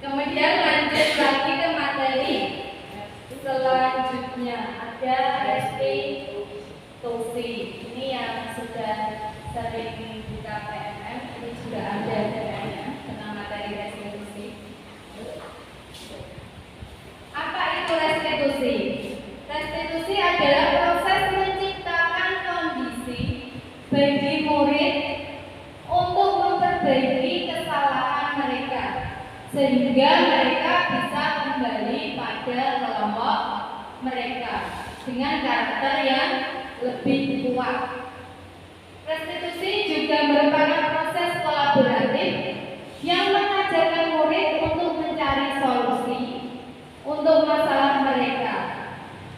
Kemudian lanjut lagi ke materi selanjutnya. Ada restitusi. Ini yang sudah sering buka PMM. Ini juga ada datanya tentang materi restitusi. Apa itu restitusi? Restitusi adalah proses menciptakan kondisi bagi murid untuk memperbaiki kesalahan mereka, sehingga mereka bisa kembali pada kelompok mereka dengan karakter yang lebih kuat. Restitusi juga merupakan proses kolaboratif yang mengajarkan murid untuk mencari solusi untuk masalah mereka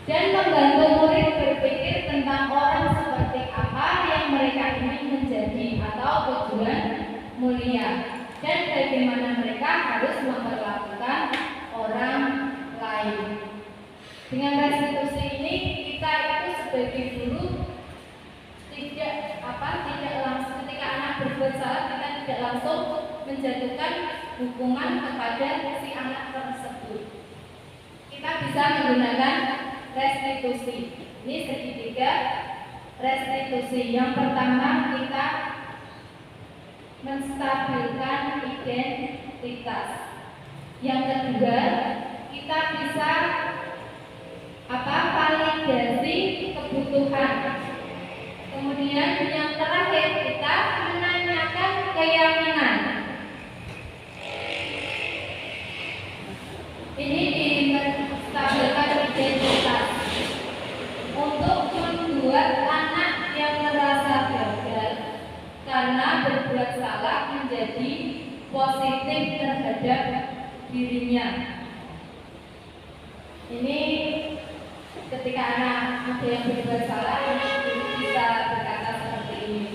dan membantu murid berpikir tentang orang seperti apa yang mereka ingin menjadi atau tujuan mulia dan bagaimana mereka harus memperlakukan orang lain. Dengan restitusi ini kita itu sebagai guru tidak langsung ketika anak berbuat salah kita tidak langsung menjatuhkan hukuman kepada si anak tersebut. Kita bisa menggunakan restitusi. Ini segitiga restitusi. Yang pertama kita menstabilkan identitas. Yang kedua kita bisa validasi kebutuhan. Kemudian yang terakhir kita menanyakan keyakinan. Ini menstabilkan identitas untuk membuat anak yang merasa gagal karena berbuat salah menjadi positif terhadap dirinya. Ini ketika anak ada yang berbuat salah bisa berkata seperti ini.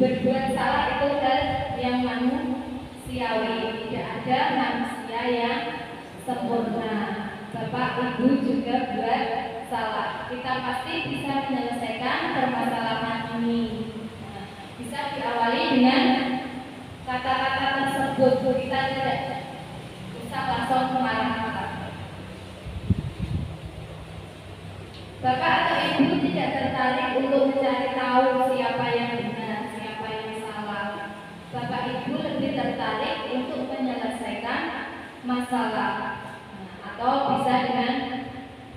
Berbuat salah itu hal yang manusiawi, tidak ada manusia yang sempurna. Bapak Ibu juga buat salah. Kita pasti bisa menyelesaikan permasalahan ini. Bisa diawali dengan kata-kata tersebut. Kita tidak bisa langsung marah-marah. Bapak atau Ibu tidak tertarik untuk mencari tahu siapa yang benar, siapa yang salah. Bapak Ibu lebih tertarik untuk menyelesaikan masalah. Atau bisa dengan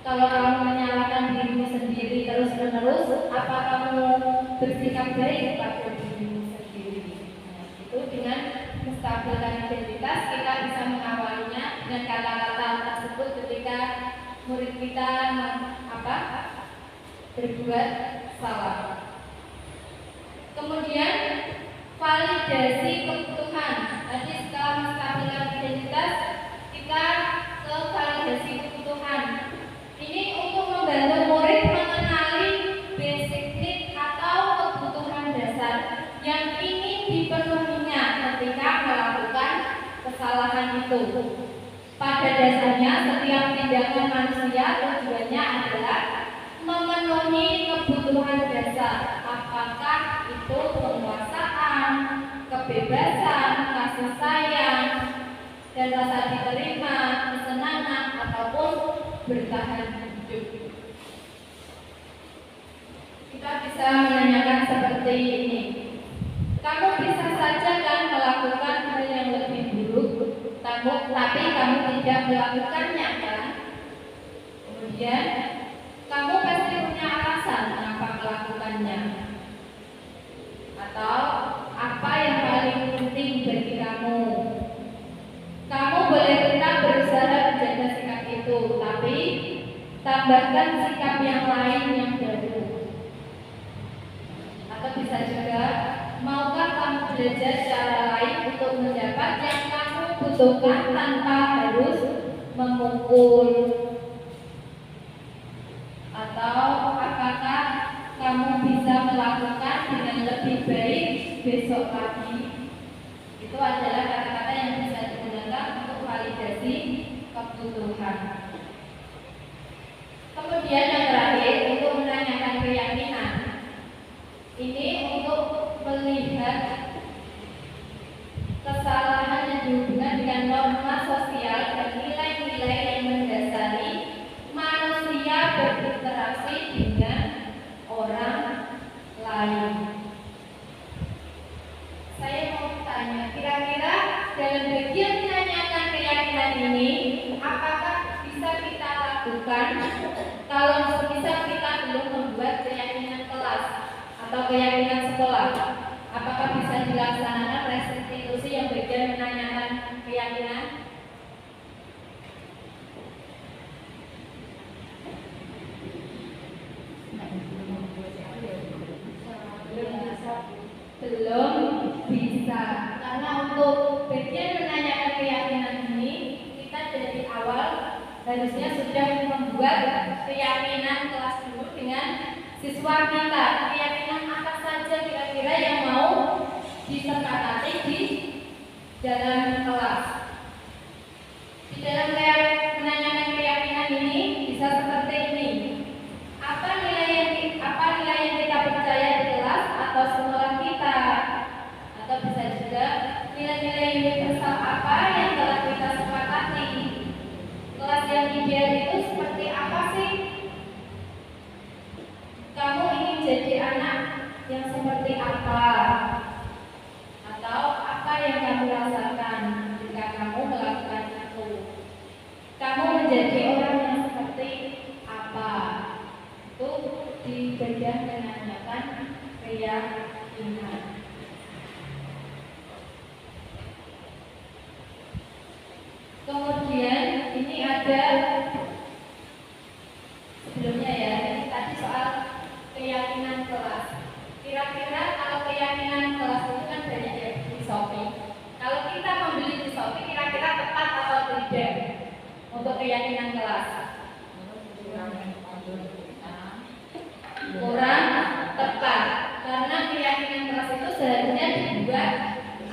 kalau kamu menyalahkan dirimu sendiri terus-menerus, apa kamu bersikap baik pada dirimu sendiri? Itu dengan menstabilkan identitas kita bisa mengawalinya dengan kata-kata tersebut ketika murid kita berbuat salah. Kemudian validasi kebutuhan. Tadi setelah menstabilkan identitas, kita ke validasi kebutuhan. Ini untuk membantu murid mengenali basic need atau kebutuhan dasar yang ingin dipenuhinya ketika melakukan kesalahan itu. Pada dasarnya setiap tindakan manusia tujuannya adalah memenuhi kebutuhan dasar, apakah itu penguasaan, kebebasan, kasih sayang, dan rasa diterima, kesenangan, ataupun bertahan hidup. Kita bisa menanyakan seperti ini. Kamu bisa saja kan melakukan hal yang lebih buruk, tapi kamu tidak melakukannya kan? Kemudian kamu pasti punya alasan mengapa melakukannya. Atau apa yang paling penting bagi kamu? Kamu boleh tetap berusaha menjaga sikap itu, tapi tambahkan sikap yang lain yang baru. Atau bisa juga, maukah kamu belajar cara lain untuk mendapat yang kamu butuhkan tanpa harus memukul? Atau apakah kamu bisa melakukan dengan lebih baik besok pagi? Itu adalah kata-kata yang bisa digunakan untuk validasi kebutuhan. Kemudian yang terakhir untuk menanyakan keyakinan. Ini untuk melihat kesalahan yang dihubungkan dengan norma sosial dan nilai-nilai yang mendasari manusia berinteraksi dengan orang lain. Saya mau tanya, kira-kira dalam bagian menanyakan keyakinan ini, apakah bisa kita lakukan kalau misal kita belum membuat keyakinan kelas atau keyakinan sekolah? Apakah bisa dilaksanakan restitusi yang bagian menanyakan keyakinan? harusnya sudah membuat keyakinan kelas dulu dengan siswa kita. Keyakinan apa saja kira-kira yang mau disepakati di dalam kelas. Di dalam menanyakan keyakinan ini bisa seperti ini. Apa nilai yang kita percaya di kelas atau sekolah kita? Atau bisa juga nilai-nilai universal apa yang telah kita sepakati? Kelas yang ideal itu seperti apa sih? Kamu ingin jadi anak yang seperti apa? Atau apa yang kamu rasakan jika kamu melakukan itu? Kamu menjadi orang yang seperti apa? Itu di bagian menanyakan keyakinan. Kemudian ini ada sebelumnya ya, ini tadi soal keyakinan kelas. Kira-kira kalau keyakinan kelas itu kan banyak ya di Shopee. Kalau kita membeli di Shopee kira-kira tepat atau tidak untuk keyakinan kelas? Kurang tepat, karena keyakinan kelas itu seharusnya dibuat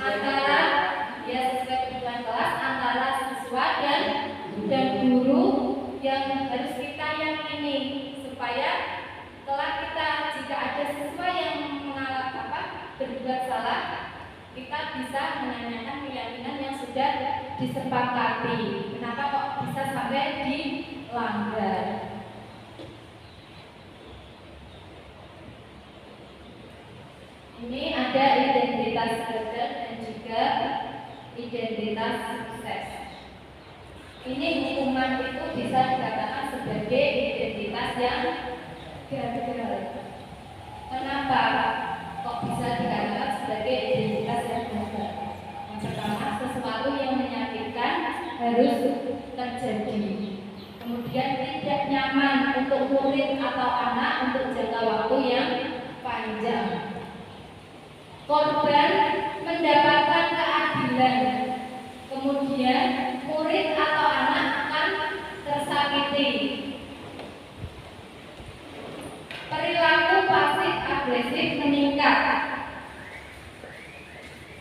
antara ya sesuai kebutuhan kelas antara siswa dan guru yang harus kita yakini supaya kelak kita jika ada siswa yang berbuat salah kita bisa menanyakan keyakinan yang sudah disepakati. Kenapa kok bisa sampai dilanggar? Ini ada identitas gagal dan juga identitas sukses. Ini hukuman itu bisa dikatakan sebagai identitas yang gagal. Kenapa kok bisa dikatakan sebagai identitas yang gagal? Yang pertama, sesuatu yang menyakitkan harus terjadi. Kemudian tidak nyaman untuk murid atau anak untuk jangka waktu yang panjang. Korban mendapatkan keadilan, kemudian murid atau anak akan tersakiti. Perilaku pasif agresif meningkat.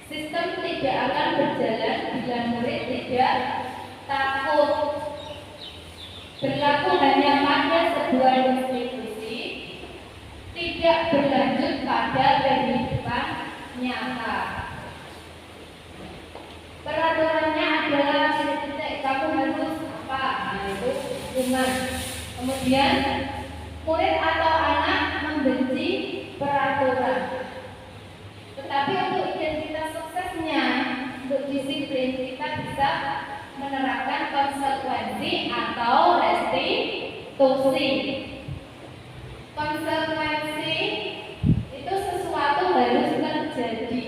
Sistem tidak akan berjalan bila murid tidak takut. Berlaku hanya pada sebuah institusi, tidak berlanjut pada kehidupan nyata. Peraturannya adalah titik kamu harus apa? Yaitu hukuman. Kemudian murid atau anak membenci peraturan. Tetapi untuk identitas suksesnya, untuk disiplin kita bisa menerapkan konsekuensi atau restitusi. Konsekuensi itu sesuatu harus terjadi.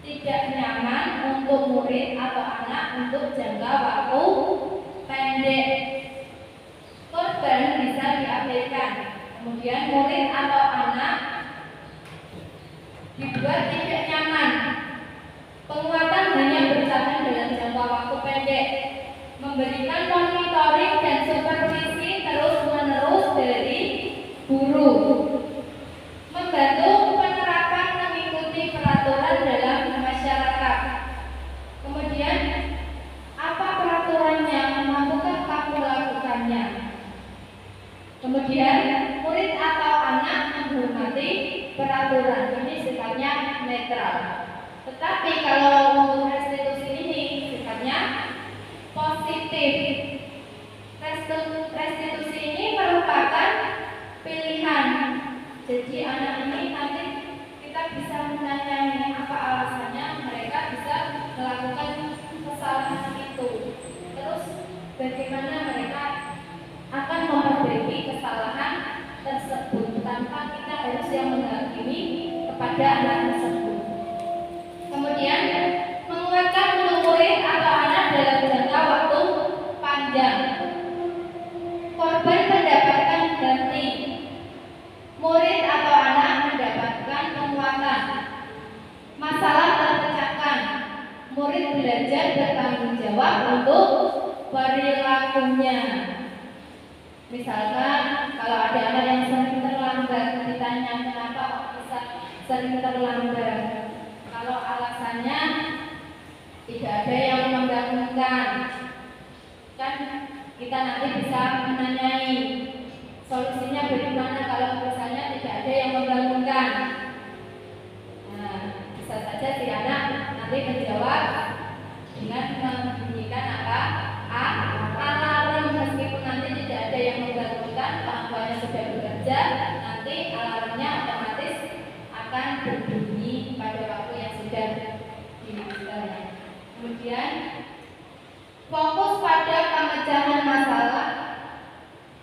Tidak nyaman untuk murid atau anak untuk jangka waktu pendek. Korban bisa diabaikan. Kemudian murid atau anak dibuat tidak nyaman. Penguatan hanya bertahan dalam jangka waktu pendek. Memberikan monitoring dan supervisi terus-menerus dari guru. Membantu penerapan mengikuti peraturan dalam masyarakat. Kemudian apa peraturannya? Mampukah kamu lakukannya? Kemudian murid atau anak menghormati peraturan. Ini sifatnya netral. Tetapi kalau untuk restitusi ini sifatnya positif. Restitusi ini merupakan pilihan. Jadi anak ini nanti kita bisa menanyai apa alasannya mereka bisa melakukan kesalahan itu. Terus bagaimana mereka akan memperbaiki kesalahan tersebut tanpa kita harus yang menghakimi kepada anak tersebut. Kemudian menguatkan untuk murid atau anak dalam jangka waktu panjang. Korban mendapatkan ganti. Murid atau anak mendapatkan penguatan. Masalah terpecahkan. Murid belajar bertanggung jawab untuk perilakunya. Misalkan kalau ada anak yang sering terlambat, ditanya kenapa kok bisa sering terlambat. Kalau alasannya tidak ada yang membangunkan, kan kita nanti bisa menanyai solusinya bagaimana kalau misalnya tidak ada yang membangunkan. Nah, bisa saja si anak nanti menjawab dengan membunyikan apa? Alarm, meskipun nanti tidak ada yang membangunkan, orang tuanya sudah bekerja, nanti alarmnya otomatis akan berbunyi pada waktu yang sudah diminta. Kemudian fokus pada pemecahan masalah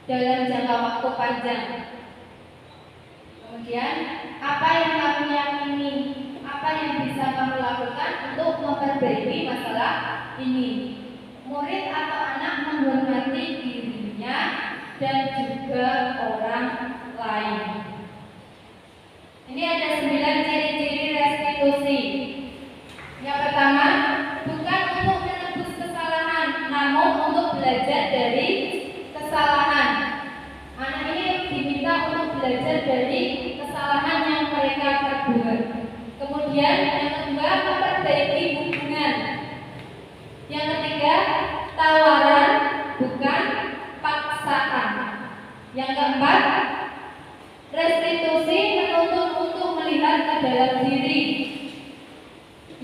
dalam jangka waktu panjang. Kemudian apa yang kamu yakini, apa yang bisa kamu lakukan untuk memperbaiki masalah ini. Murid atau anak menghormati dirinya dan juga orang lain. Ini ada 9 ciri-ciri restitusi. Yang pertama, bukan untuk menebus kesalahan, namun untuk belajar dari kesalahan. Anak ini diminta untuk belajar dari kesalahan yang mereka perbuat. Kemudian yang kedua, memperbaiki hubungan. Yang ketiga, tawaran bukan paksaan. Yang keempat, restitusi menuntut untuk melihat ke dalam diri.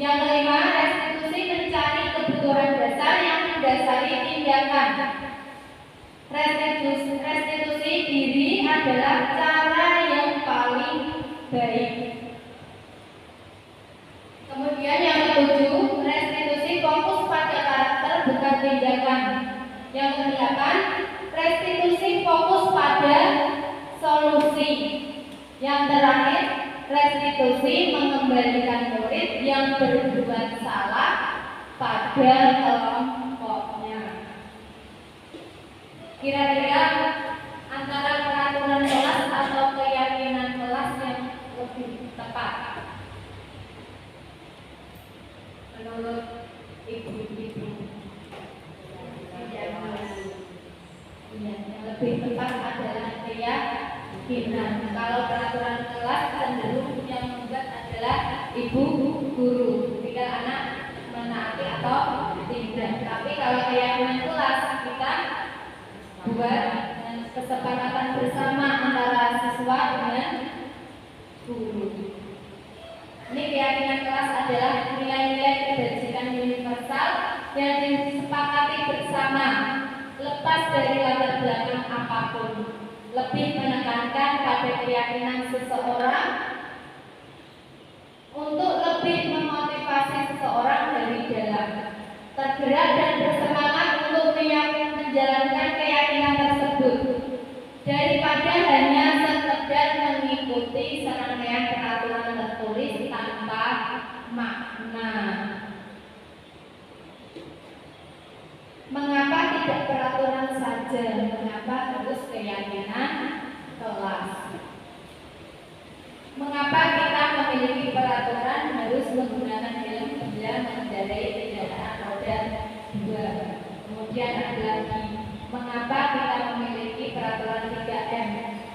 Yang kelima, restitusi mencari kebutuhan dasar yang mendasari tindakan. Restitusi diri adalah cara yang paling baik. Kemudian yang ketujuh, restitusi fokus pada karakter bukan tindakan. Yang kedelapan, restitusi fokus pada solusi. Yang terakhir, restitusi mengembalikan murid yang berbuat salah pada kelompoknya. Kira-kira antara peraturan kelas atau keyakinan kelas yang lebih tepat menurut ibu-ibu? Yang lebih tepat adalah keyakinan. Kalau peraturan kelas cenderung yang membuat adalah ibu guru, ketika anak menaati atau tidak. Tapi kalau keyakinan kelas kita buat kesepakatan bersama antara siswa dengan guru. Ini keyakinan kelas adalah nilai-nilai kebajikan universal yang disepakati bersama, lepas dari latar belakang apapun. Lebih menekankan pada keyakinan seseorang untuk lebih memotivasi seseorang dari dalam, tergerak dan bersemangat untuk menjalankan keyakinan tersebut daripada hanya sekedar mengikuti serangkaian peraturan tertulis tanpa makna. Mengapa tidak peraturan saja? Mengapa harus keyakinan kelas? Mengapa kita memiliki peraturan harus menggunakan helm bila mengendarai kendaraan roda 2? Kemudian ada lagi, mengapa kita memiliki peraturan 3M,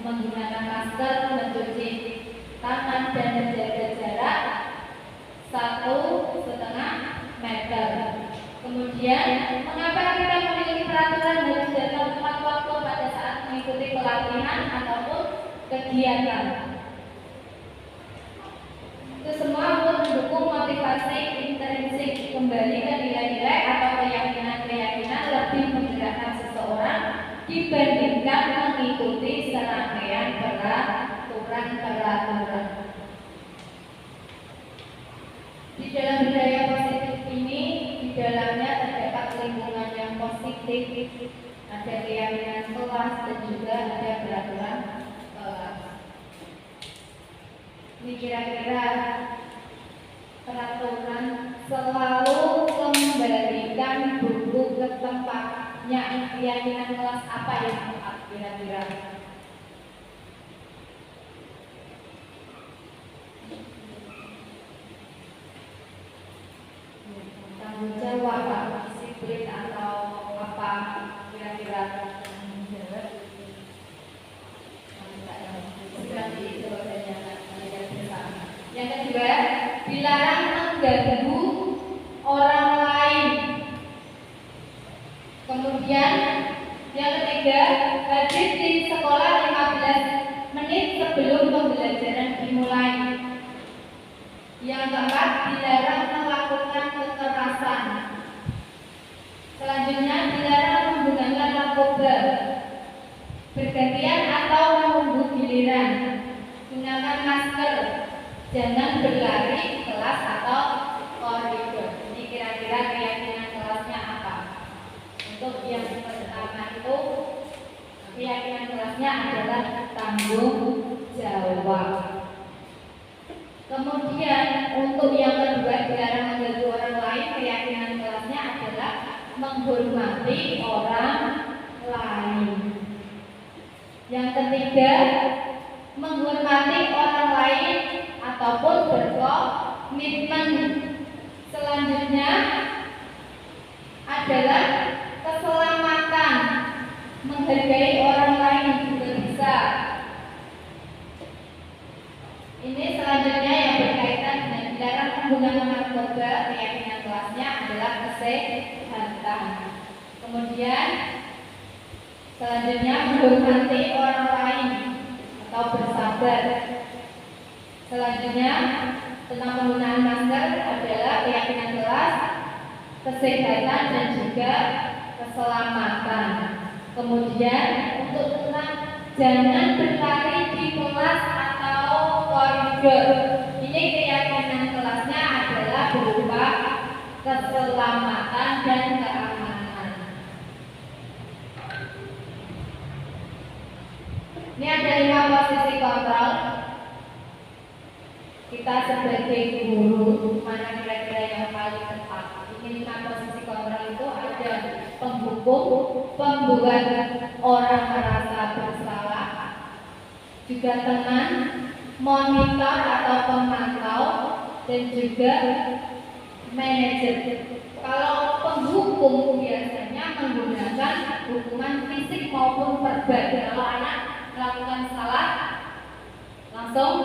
menggunakan masker, mencuci tangan dan menjaga jarak 1,5 meter. Kemudian, mengapa kita memiliki peraturan harus datang tepat waktu pada saat mengikuti pelatihan ataupun kegiatan? Itu semua untuk mendukung motivasi intrinsik, kembali ke nilai-nilai atau keyakinan-keyakinan lebih menggerakkan seseorang dibandingkan mengikuti serangkaian peraturan. Di dalam budaya positif ini, di dalamnya terdapat lingkungan yang positif, ada keyakinan kelas dan juga ada peraturan kelas. Ini kira-kira peraturan selalu kembalikan buku ke tempatnya. Keyakinan kelas apa yang tepat kira-kira? Tanggung jawab, disiplin atau apa? kira-kira yang kedua, dilarang mengganggu orang lain. Kemudian yang ketiga, hadir di sekolah 15 menit sebelum pembelajaran dimulai. Yang keempat, dilarang melakukan kekerasan. Selanjutnya, dilarang menggunakan narkoba, bergantian atau menunggu giliran, gunakan masker, jangan berlari di kelas atau koridor. Ini kira-kira keyakinan kelasnya apa? Untuk yang pertama itu keyakinan kelasnya adalah tanggung jawab. Kemudian untuk yang kedua, dilarang mengganggu orang lain, keyakinan kelasnya adalah menghormati orang lain. Yang ketiga, menghormati orang lain ataupun berkomitmen. Selanjutnya adalah keselamatan, menghargai orang lain juga bisa. Ini selanjutnya yang berkaitan dengan dilarang menggunakan narkoba, keyakinan kelasnya adalah kesehatan. Kemudian selanjutnya menghormati orang lain atau bersabar. Selanjutnya tentang penggunaan masker adalah keyakinan kelas, kesehatan dan juga keselamatan. Kemudian untuk tentang jangan berlari di kelas atau koridor. Ini keyakinan kelasnya adalah berupa keselamatan dan keamanan. Ini ada 5 posisi kontrol. Kita sebagai guru, mana kira-kira yang paling tepat? Ini 5 posisi kontrol itu ada penghukum, pembuat orang merasa bersalah, juga teman, monitor atau pemantau, dan juga manajer. Kalau penghukum biasanya menggunakan hukuman fisik maupun verbal. Kalau anak melakukan salah, langsung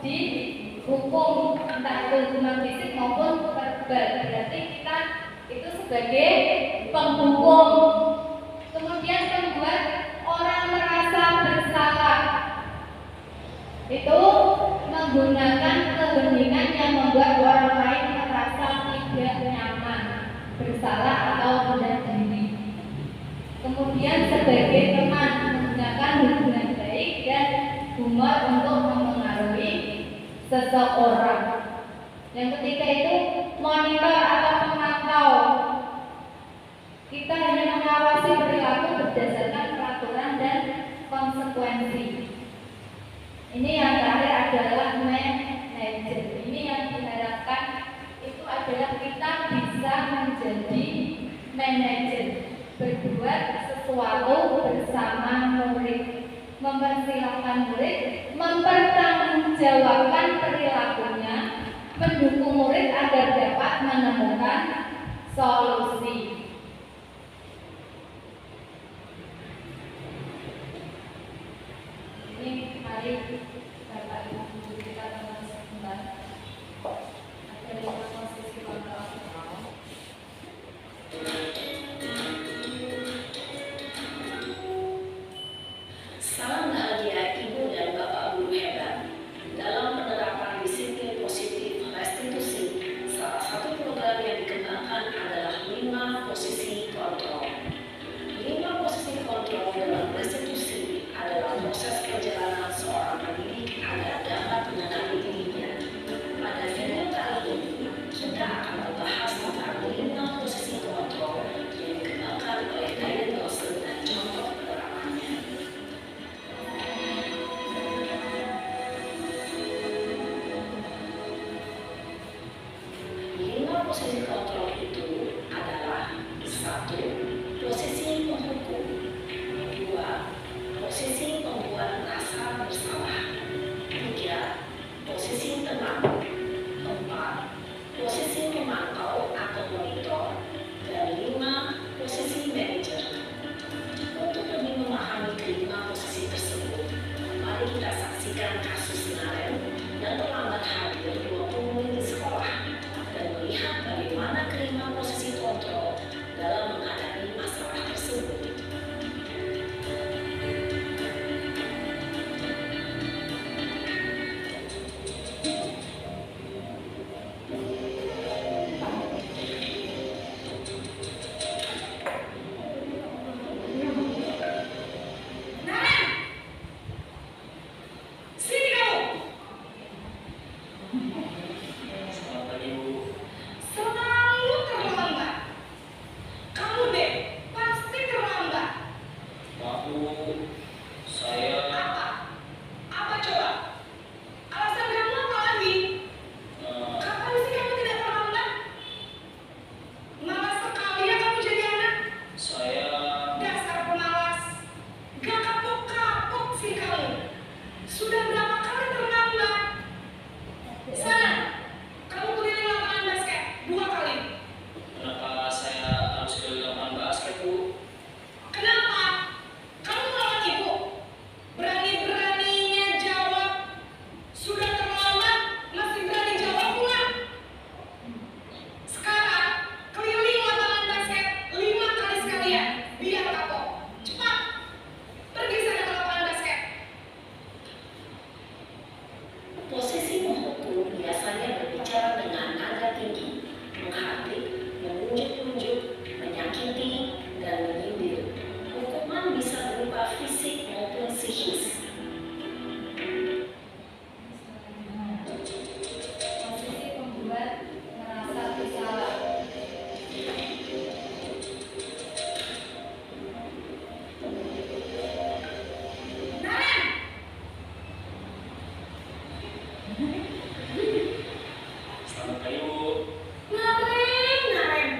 dihukum, entah itu hukuman fisik maupun verbal. Berarti kita itu sebagai penghukum. Kemudian membuat orang merasa bersalah, itu menggunakan keheningan yang membuat orang lain merasa tidak nyaman, bersalah atau rendah diri. Kemudian sebagai teman, menggunakan hubungan baik dan humor untuk mempengaruhi seseorang. Yang ketiga itu monitor atau pemantau. Kita hanya mengawasi perilaku berdasarkan peraturan dan konsekuensi. Ini yang terakhir adalah manajer. Ini yang diharapkan itu adalah kita bisa menjadi manajer, berbuat sesuatu bersama murid, mempersilahkan murid, mempertanggungjawabkan perilakunya, mendukung murid agar dapat menemukan solusi. Ini mari Bapak Ibu kita teman sebentar. Ada 5 posisi kontrol. Salam bahagia Ibu dan Bapak Guru hebat. Dalam penerapan disiplin positif restitusi, salah satu program yang dikembangkan adalah 5 posisi menunjuk-nunjuk, menyakiti, dan menyindir. Hukuman bisa berupa fisik maupun psikis. Posisi pembuat merasa bersalah. Selamat pagi, Bu. Nareng.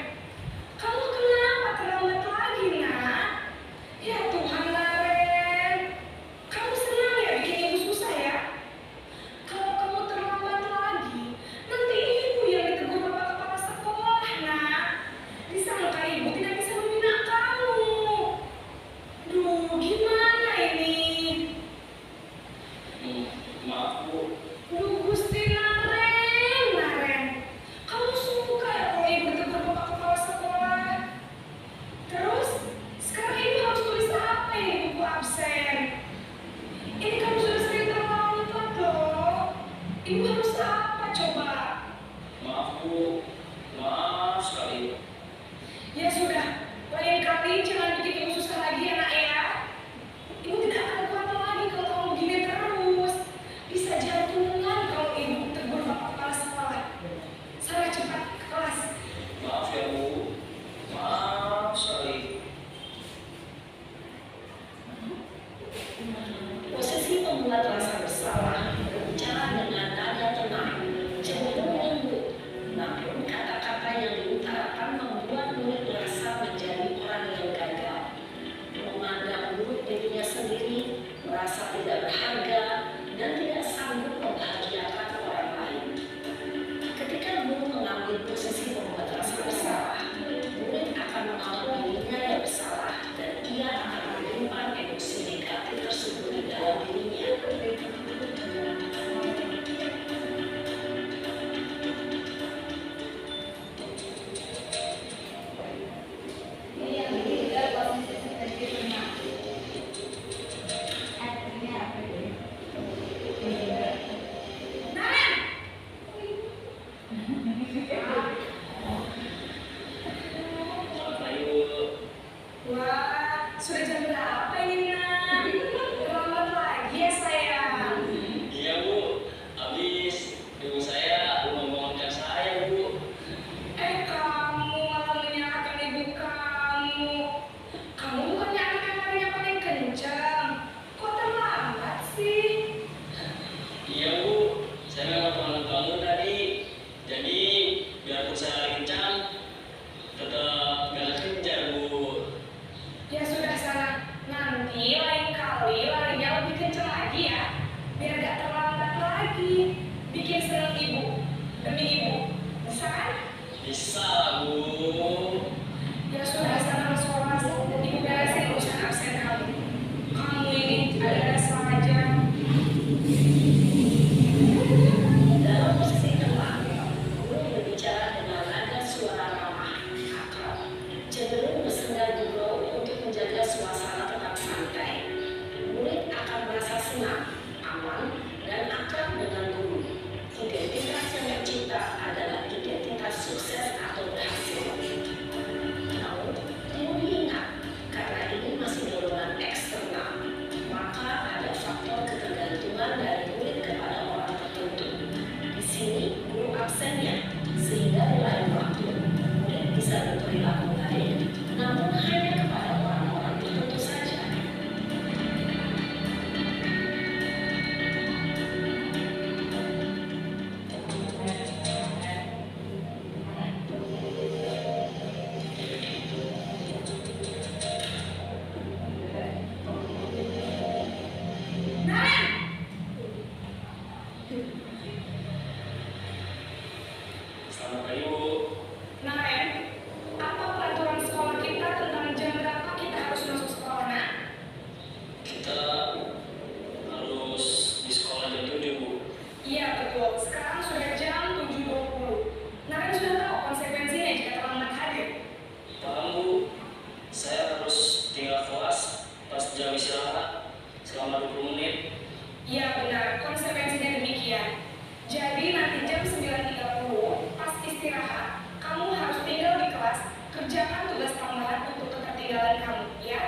buat kamu, ya.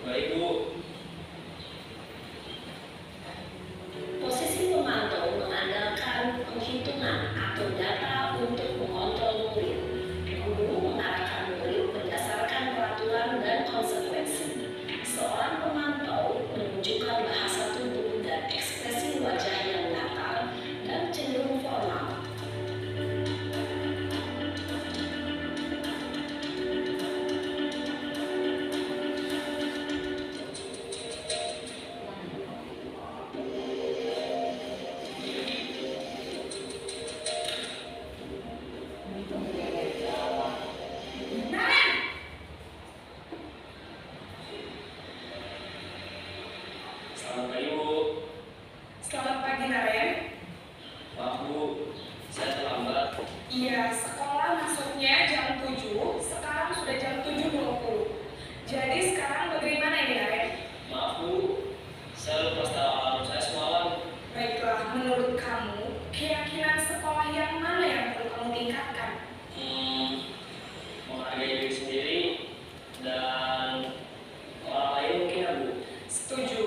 Baik, Bu. Posisi pemantau mengandalkan penghitungan atau data untuk mengontrol murid. Guru mengarahkan murid berdasarkan peraturan dan konsekuensi. Seorang pemantau menunjukkan bahasa tubuh dan ekspresi wajah yang datar dan cenderung formal. Selamat pagi, Bu. Selamat pagi, Naren. Maaf, Bu. Saya terlambat. Iya, sekolah masuknya jam 7, sekarang sudah jam 7.20. Jadi sekarang bagaimana ini, Naren? Maaf, Bu. Saya lupa setel alarm saya semalam. Baiklah, menurut kamu, keyakinan sekolah yang mana yang perlu kamu tingkatkan? Menghargai diri sendiri dan orang lain mungkin, ya, Bu. Setuju.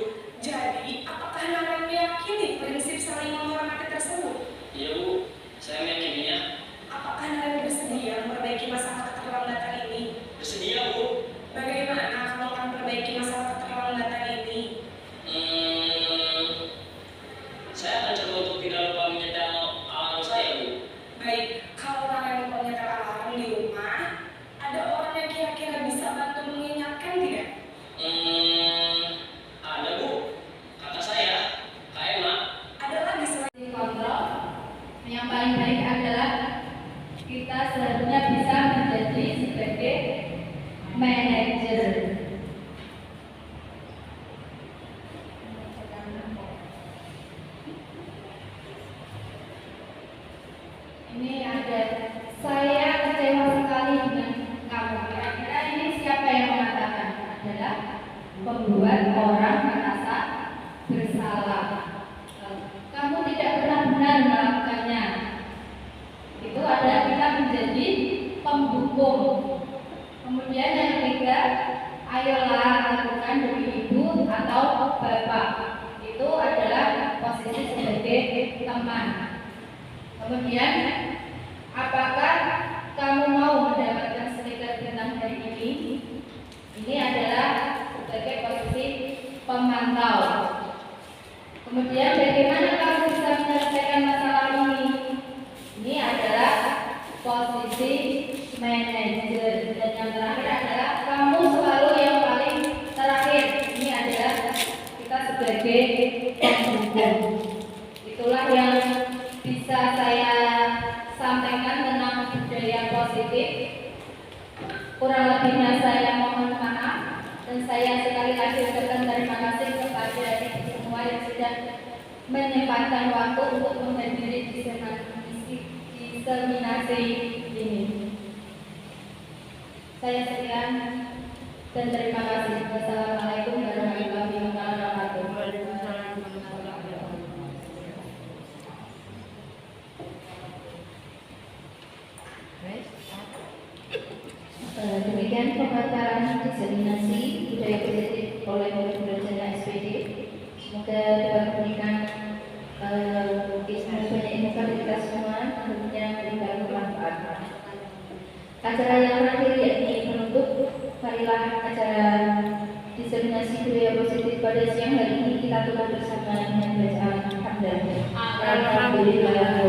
Jadi, apakah Naren meyakini prinsip saling menghormati tersebut? Iya, Bu. Saya meyakininya. Apakah Naren bersedia memperbaiki masalah keterlambatan ini? Bersedia, Bu. Bagaimana kamu akan memperbaiki masalah keterlambatan ini? Saya akan coba untuk tidak lupa menyetel alarm saya, Bu. Baik, kalau Naren lupa menyetel alarm di rumah, ada orang yang kira-kira bisa bantu mengingatkan tidak? Ada, Bu. Kakak saya, Kak Emma. Ada lagi selain Kontrol yang paling baik adalah kita seharusnya bisa menjadi sebagai manajer. Ini ada, saya kecewa sekali dengan kamu. Kira-kira ini siapa yang mengatakan? Adalah membuat orang merasa bersalah. Kamu tidak pernah benar melakukannya. Itu adalah kita menjadi pemdukung. Kemudian yang ketiga, ayolah lakukan demi ibu atau bapak. Itu adalah posisi sebagai teman. Kemudian, apakah kamu mau mendapatkan stiker bintang hari ini? Ini adalah sebagai posisi pemantau. Kemudian bagaimana kamu bisa menyelesaikan masalah ini? Ini adalah posisi manajer. Dan yang terakhir adalah kamu selalu yang paling terakhir. Ini adalah kita sebagai pemdukung. Itulah yang bisa saya sampaikan tentang budaya positif. Kurang lebihnya saya mohon maaf. Dan saya sekali lagi ucapkan terima kasih kepada semua yang sudah menyempatkan waktu untuk menghadiri diseminasi ini. Saya sekian dan terima kasih. Wassalamualaikum warahmatullahi wabarakatuh. Demikian pemaparan diseminasi budaya positif oleh murid-murid SPD. Semoga dapat memberikan banyak ilmu bagi kita semua, tentunya memberikan bermanfaat. Acara yang terakhir yakni penutup, marilah acara diseminasi budaya positif pada siang hari ini kita tutup bersama dengan bacaan hamdalah. Alhamdulillah.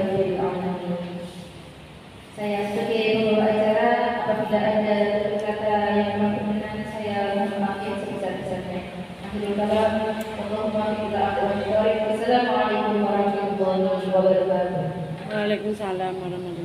Saya sebagai pembawa acara, apabila ada kata yang kurang berkenan, saya mohon maaf yang sebesar-besarnya. Akhirul kalam, Allahumma kita akhirul kalam. Wassalamualaikum warahmatullahi wabarakatuh. Waalaikumsalam warahmatullahi wabarakatuh.